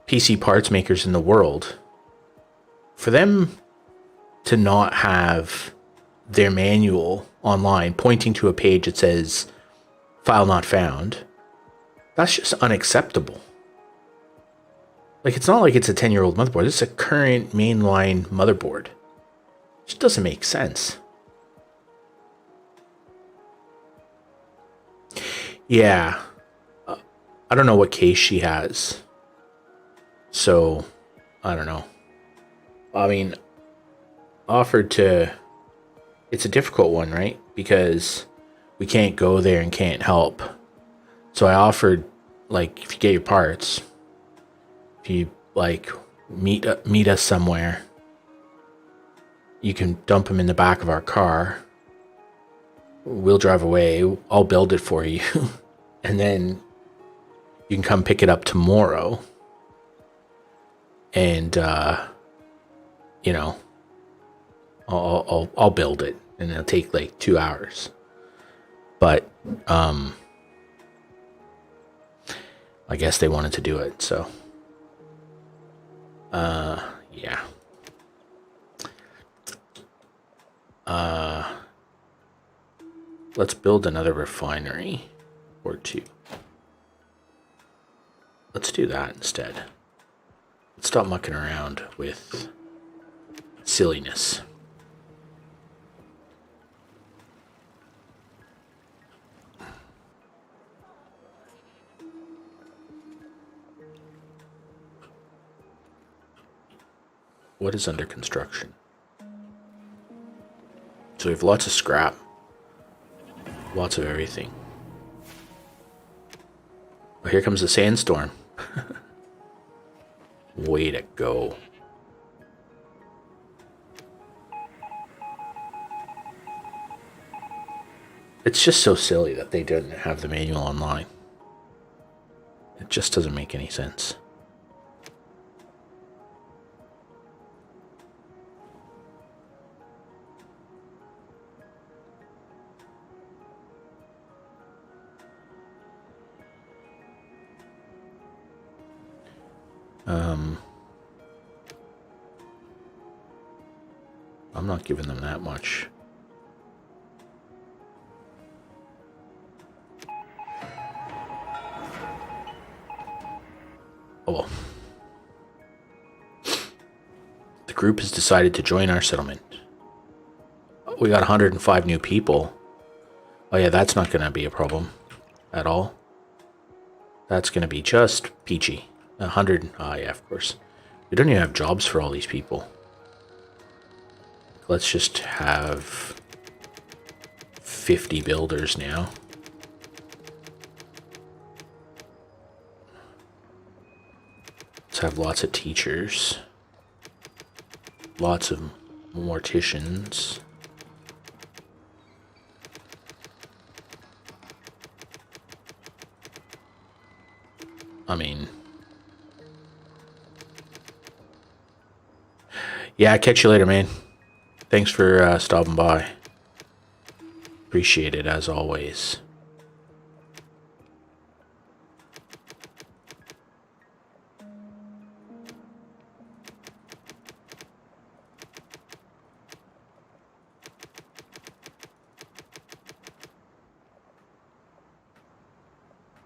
PC parts makers in the world. For them to not have their manual online pointing to a page that says file not found, that's just unacceptable. Like, it's not like it's a 10-year-old motherboard. It's a current mainline motherboard. It just doesn't make sense. Yeah. I don't know what case she has. So, I don't know. I mean, offered to... It's a difficult one, right? Because we can't go there and can't help. So I offered, like, if you get your parts... If you, like, meet us somewhere, you can dump them in the back of our car. We'll drive away. I'll build it for you. And then you can come pick it up tomorrow. And, you know, I'll build it. And it'll take, like, 2 hours. But, I guess they wanted to do it, so... yeah. Let's build another refinery or two. Let's do that instead. Let's stop mucking around with silliness. What is under construction? So we have lots of scrap. Lots of everything. Oh, here comes the sandstorm. Way to go. It's just so silly that they didn't have the manual online. It just doesn't make any sense. I'm not giving them that much. Oh well. The group has decided to join our settlement. We got 105 new people. Oh yeah, that's not going to be a problem at all. That's going to be just peachy. 100. Ah, yeah, of course. We don't even have jobs for all these people. Let's just have 50 builders now. Let's have lots of teachers. Lots of morticians. I mean... Yeah, catch you later, man. Thanks for stopping by. Appreciate it, as always.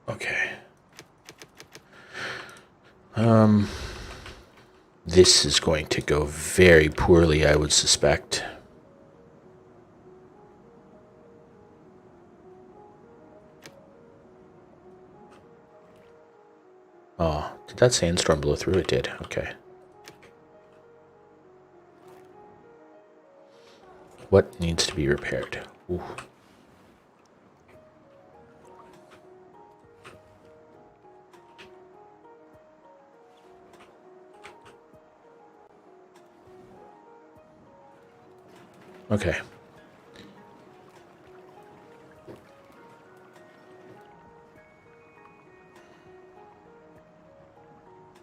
Okay. This is going to go very poorly, I would suspect. Oh, did that sandstorm blow through? It did. Okay. What needs to be repaired? Ooh. Okay.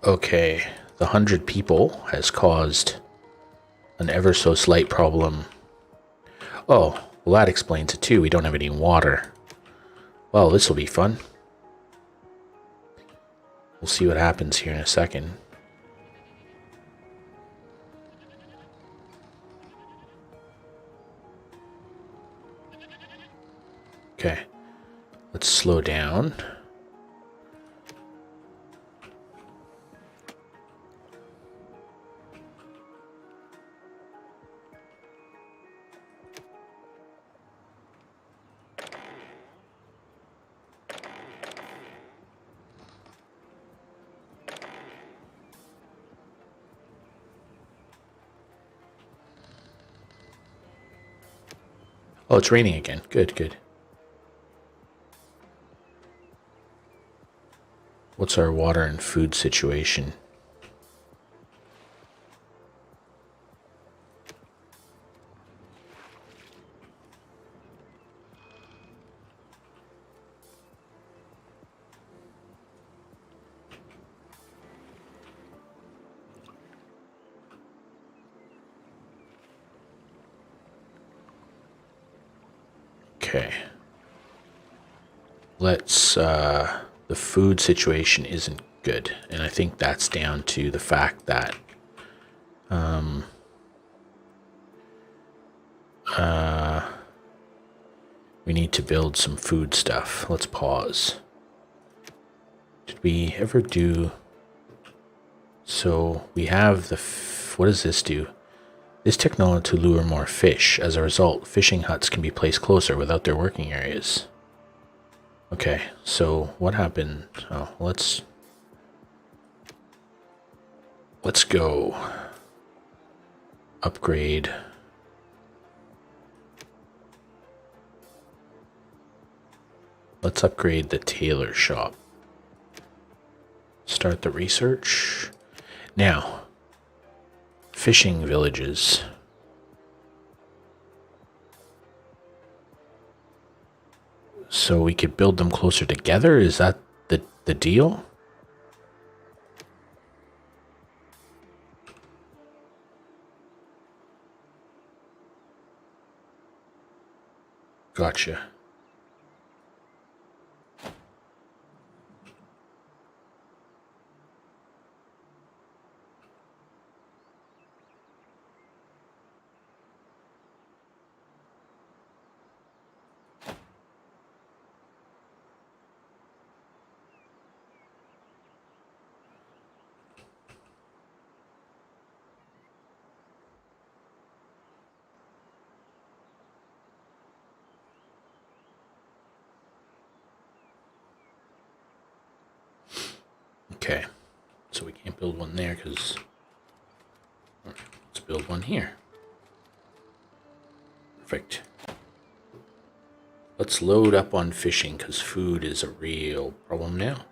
Okay, the 100 people has caused an ever so slight problem. Oh, well that explains it too. We don't have any water. Well, this will be fun. We'll see what happens here in a second. Okay, let's slow down. Oh, it's raining again. Good, good. What's our water and food situation? Okay. Let's, the food situation isn't good. And I think that's down to the fact that, we need to build some food stuff. Let's pause. Did we ever do... So we have the... What does this do? This technology to lure more fish. As a result, fishing huts can be placed closer without their working areas. Okay, so what happened? Oh, let's go upgrade. let's upgrade the tailor shop. Start the research. Now, fishing villages. So we could build them closer together? Is that the deal? Gotcha. Okay, so we can't build one there because let's build one here. Perfect. Let's load up on fishing because food is a real problem now.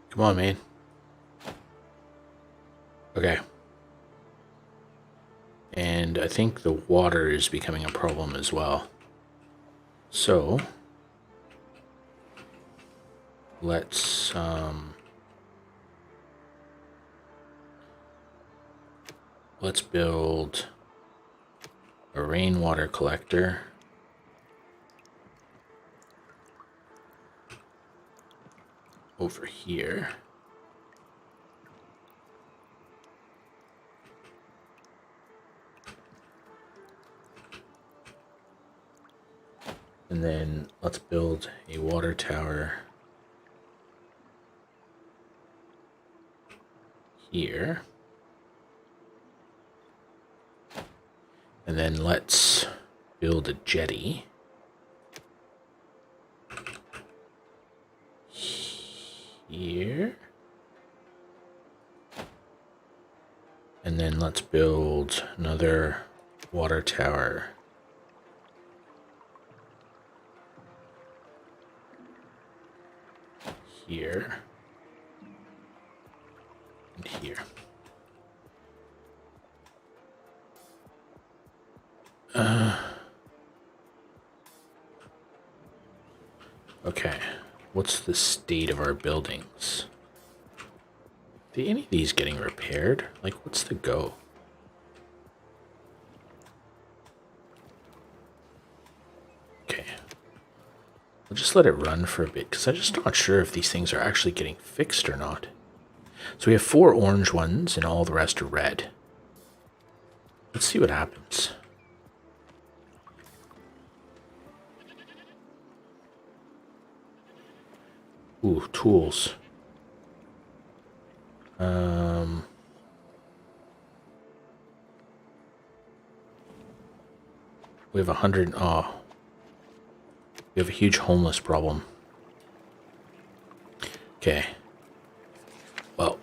Come on, man. Okay. And I think the water is becoming a problem as well. So let's build a rainwater collector. Over here. And then let's build a water tower here. And then let's build a jetty here. And then let's build another water tower here and here. Okay, what's the state of our buildings? Are any of these getting repaired? Like, what's the go? Okay. I'll just let it run for a bit, because I'm just not sure if these things are actually getting fixed or not. So we have 4 orange ones, and all the rest are red. Let's see what happens. Ooh, tools. We have 100. Oh, we have a huge homeless problem. Okay. Well,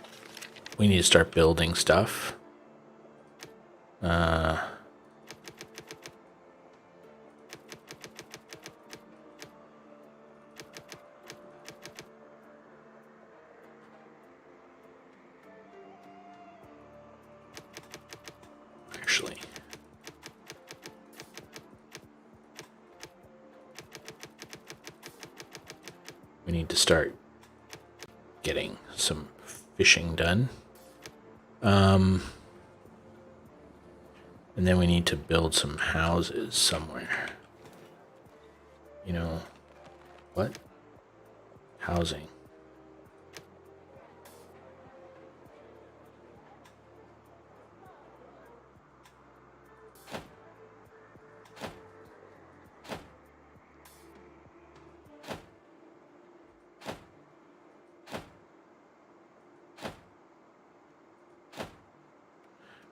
we need to start building stuff. Actually, we need to start getting some fishing done. And then we need to build some houses somewhere. You know, what? Housing.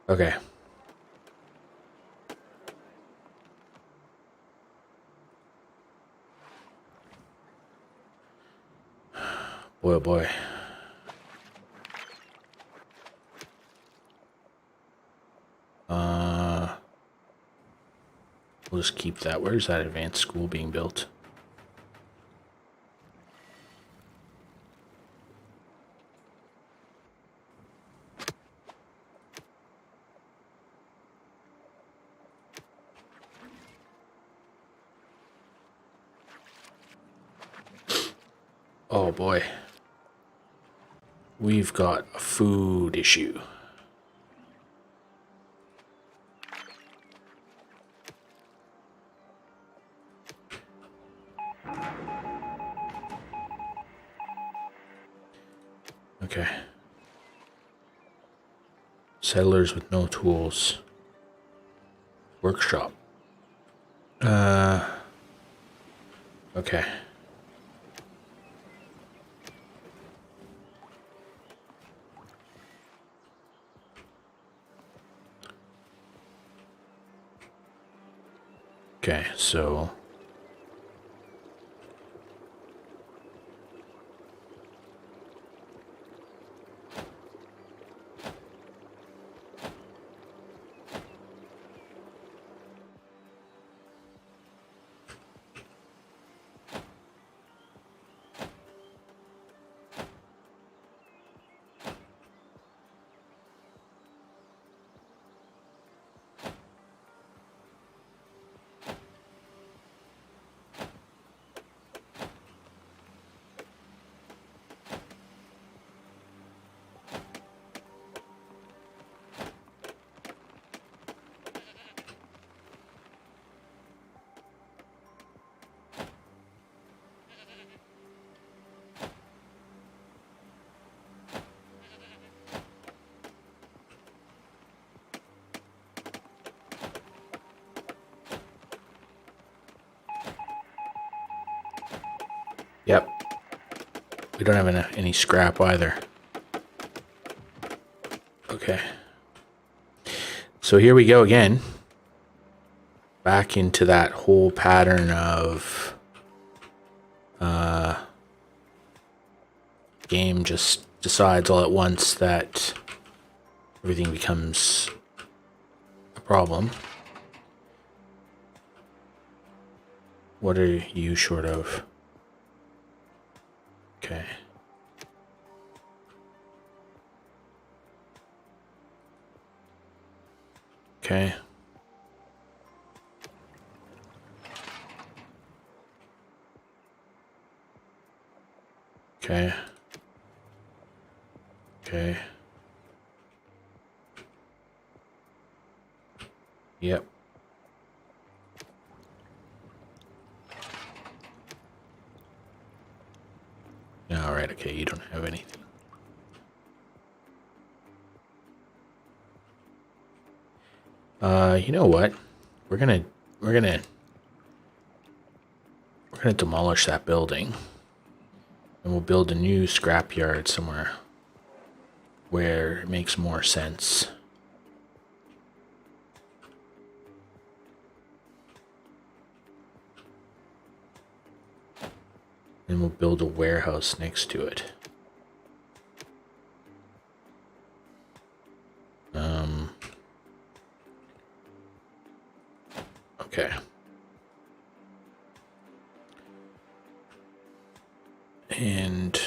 Okay. Boy, oh boy. We'll just keep that. Where's that advanced school being built? Oh boy. We've got a food issue. Okay. Settlers with no tools. Workshop. Okay. Okay, so yep. We don't have any scrap either. Okay. So here we go again. Back into that whole pattern of game just decides all at once that everything becomes a problem. What are you short of? Okay. Okay. Okay. Okay. Yep. All right. Okay. You don't have anything. You know what? We're gonna demolish that building, and we'll build a new scrapyard somewhere where it makes more sense. And we'll build a warehouse next to it. Okay. And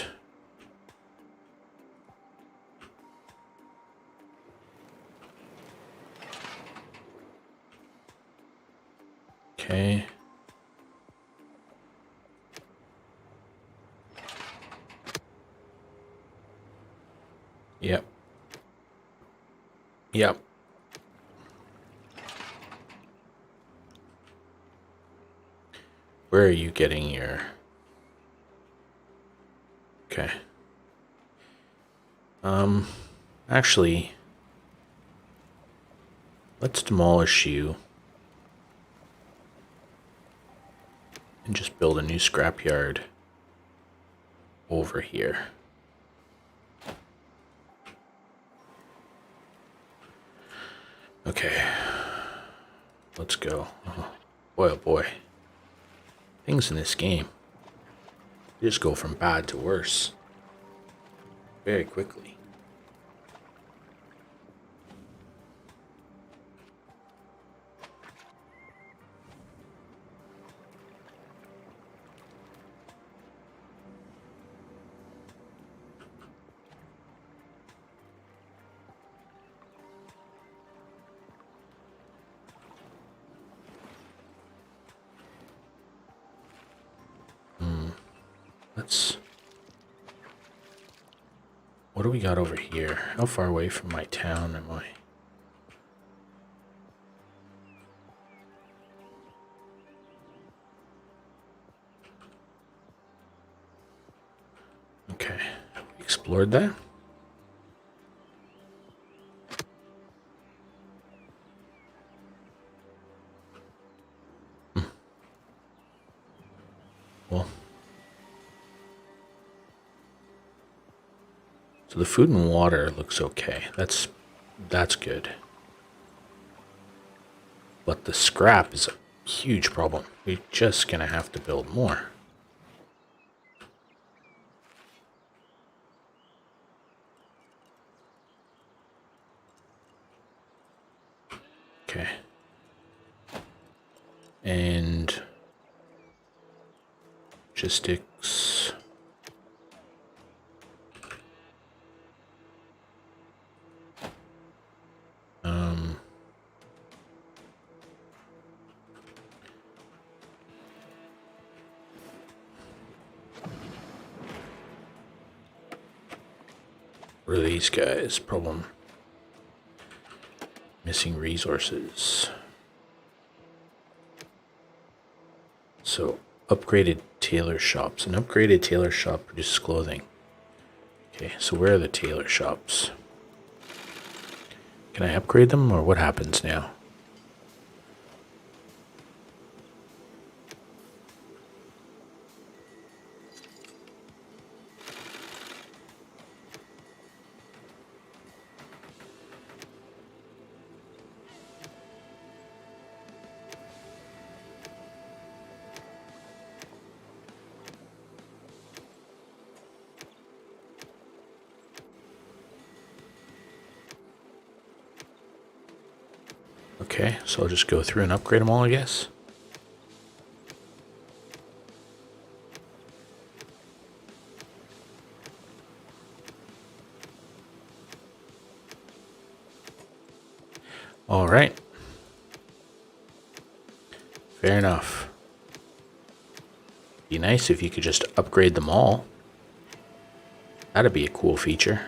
okay. Yep. Yep. where are you getting your... Okay. Actually, let's demolish you and just build a new scrapyard over here. Okay, let's go. Boy, oh boy. Things in this game just go from bad to worse very quickly. Let's... What do we got over here? How far away from my town am I? Okay, we explored that. Well, so the food and water looks okay. That's good. But the scrap is a huge problem. We're just gonna have to build more. Okay. And logistics. What are these guys? Problem. Missing resources. So, upgraded tailor shops. An upgraded tailor shop produces clothing. Okay, so where are the tailor shops? Can I upgrade them, or what happens now? Okay, so I'll just go through and upgrade them all, I guess. All right. Fair enough. Be nice if you could just upgrade them all. That'd be a cool feature.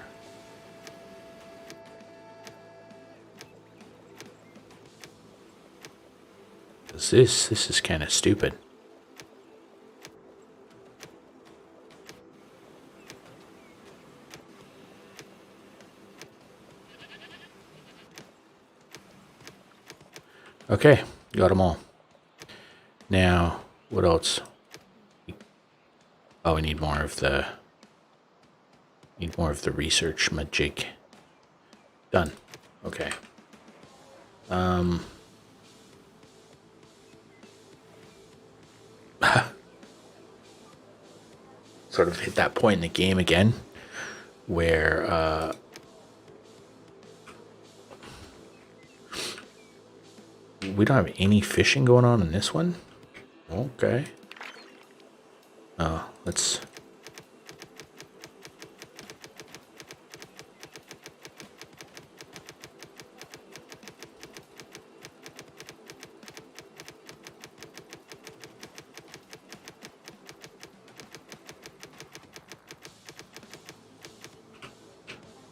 This is kind of stupid. Okay, got them all. Now, what else? Oh, we need more of the research magic. Done. Okay. Sort of hit that point in the game again where we don't have any fishing going on in this one. Okay. Let's...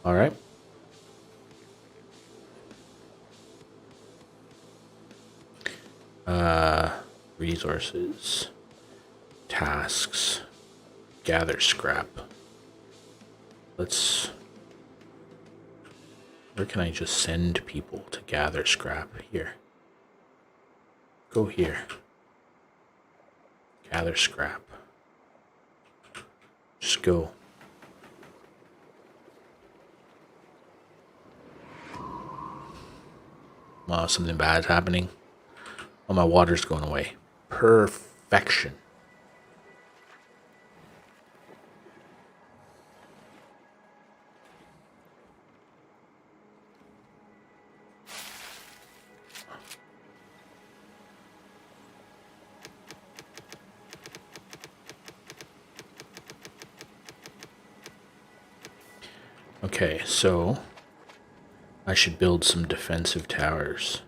All right. Resources. tasks. Gather scrap. Where can I just send people to gather scrap? Here. Go here. Gather scrap. Just go. Something bad's happening. Oh, my water's going away. Perfection. Okay, so I should build some defensive towers.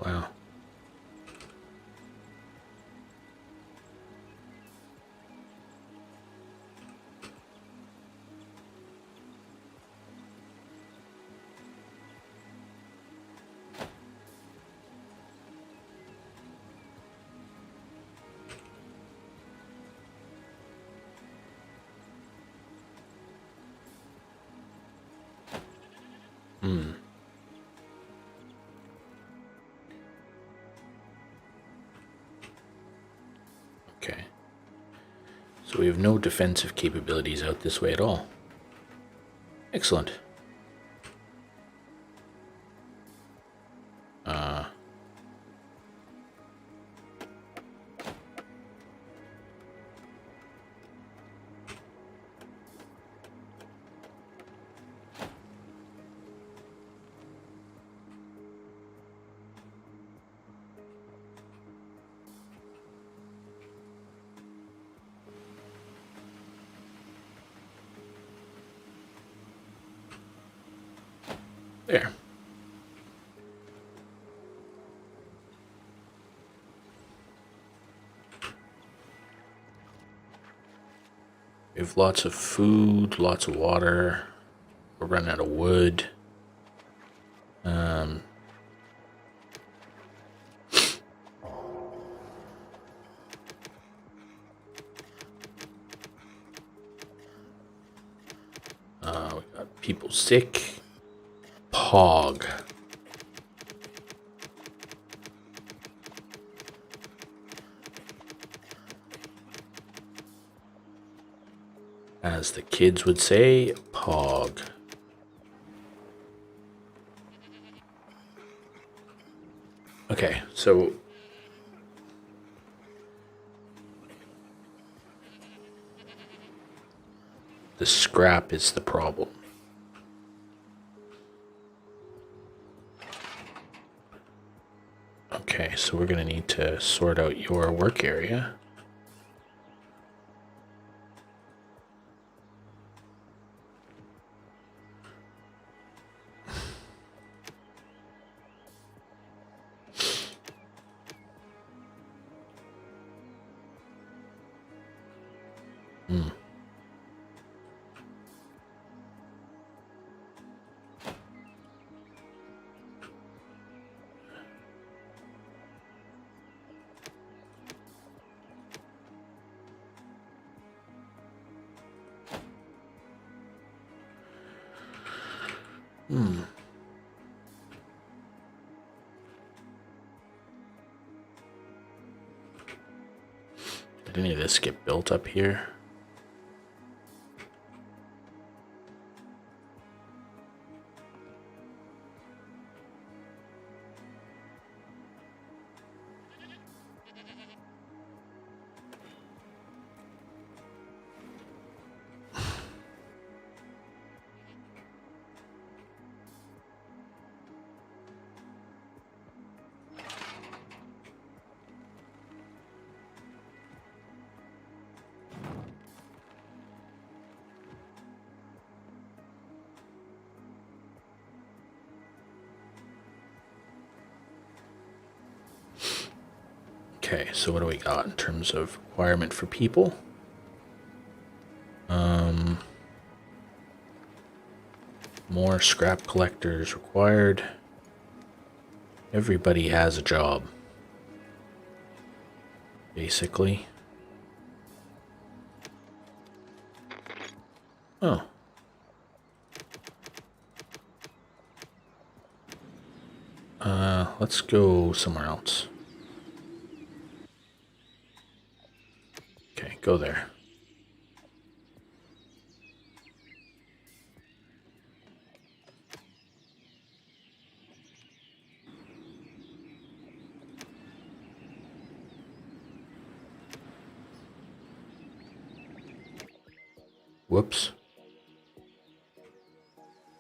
Wow. Okay. So we have no defensive capabilities out this way at all. Excellent. There. We have lots of food, lots of water. We're running out of wood. We got people sick. Pog. As the kids would say, pog. Okay, so the scrap is the problem. Okay, so we're going to need to sort out your work area. Did any of this get built up here? Okay, so what do we got in terms of requirement for people? More scrap collectors required. Everybody has a job, basically. Oh. Let's go somewhere else. Okay, go there. Whoops.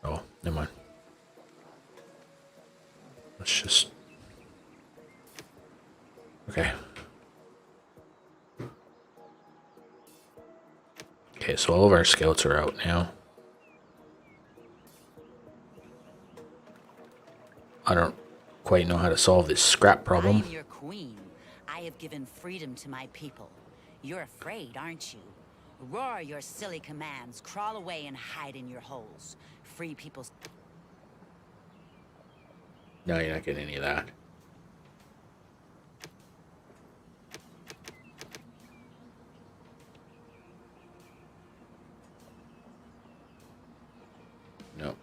Oh, never mind. Let's just... Okay. Okay, so all of our scouts are out now. I don't quite know how to solve this scrap problem. I am your queen. I have given freedom to my people. You're afraid, aren't you? Roar your silly commands, crawl away and hide in your holes. Free people's... No, you're not getting any of that. No.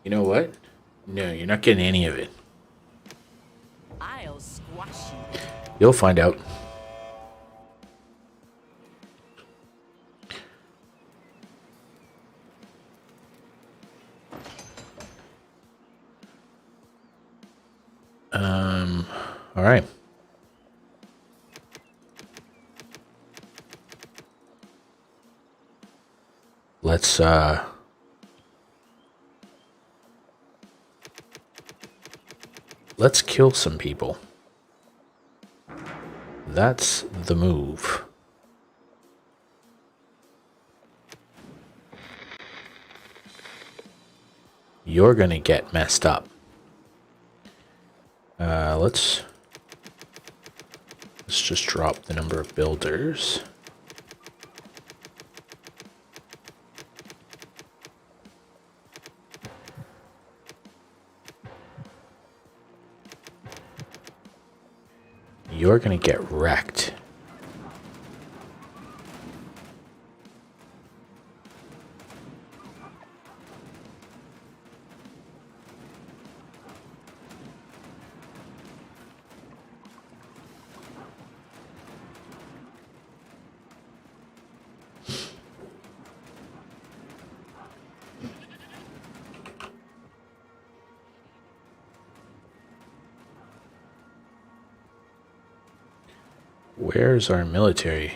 You know what? No, you're not getting any of it. I'll squash you. You'll find out. All right. Let's kill some people. That's the move. You're gonna get messed up. Let's just drop the number of builders. You're gonna get wrecked. Where's our military?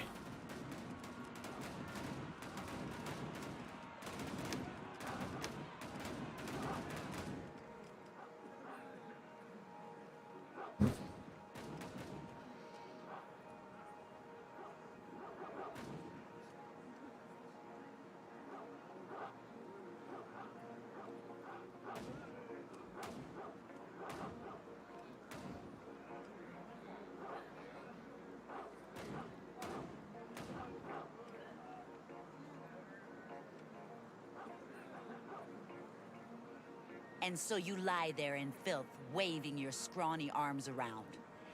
And so you lie there in filth, waving your scrawny arms around.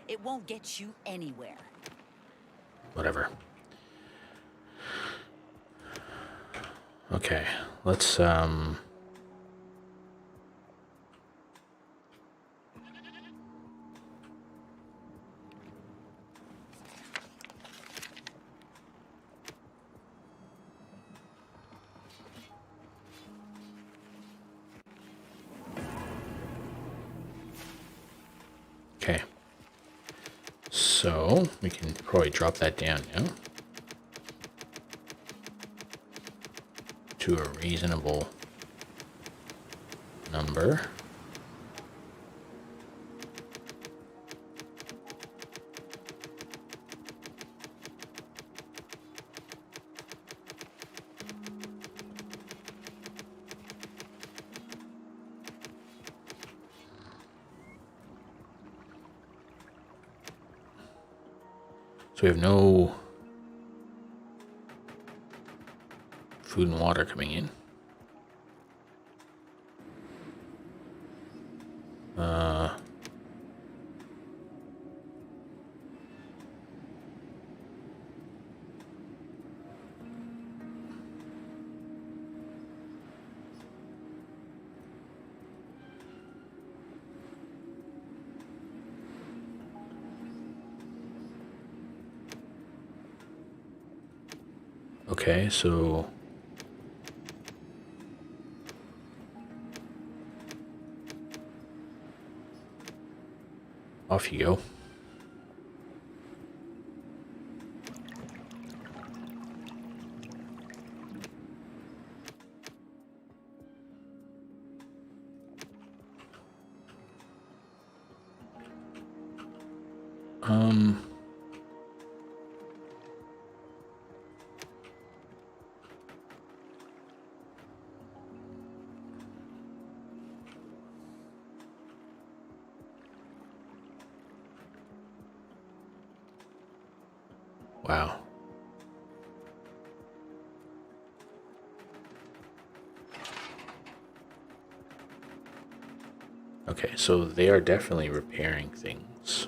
It won't get you anywhere. Whatever. Okay, let's okay. So we can probably drop that down now to a reasonable number. So we have no food and water coming in. Okay, so off you go. Wow. Okay, so they are definitely repairing things.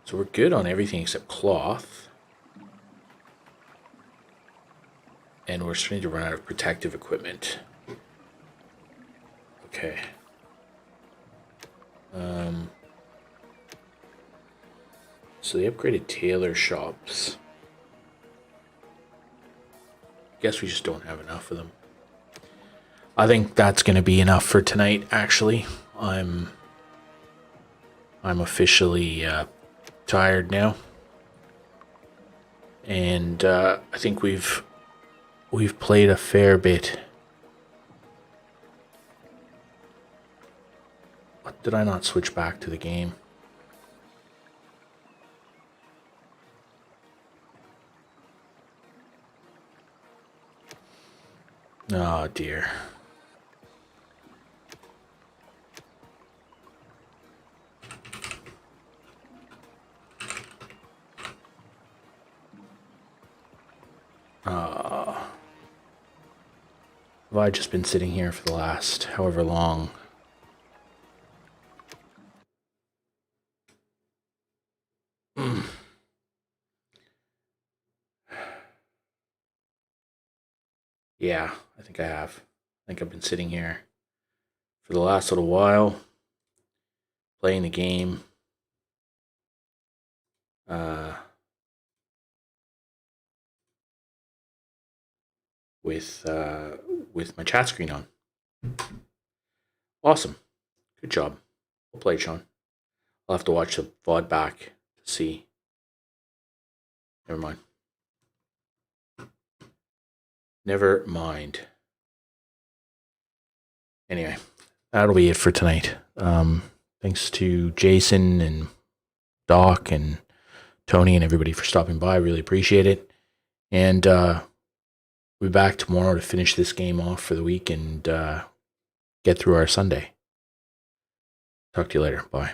So we're good on everything except cloth. And we're starting to run out of protective equipment. Okay. So they upgraded tailor shops. Guess we just don't have enough of them. I think that's going to be enough for tonight, actually. I'm officially tired now. And I think we've played a fair bit. What, did I not switch back to the game? Oh dear. Have I just been sitting here for the last however long? Yeah, I think I have. I think I've been sitting here for the last little while, playing the game. With my chat screen on. Awesome. Good job. Well played, Sean. I'll have to watch the VOD back to see. Never mind. Never mind. Anyway, that'll be it for tonight. Thanks to Jason and Doc and Tony and everybody for stopping by. I really appreciate it. And we'll be back tomorrow to finish this game off for the week and get through our Sunday. Talk to you later. Bye.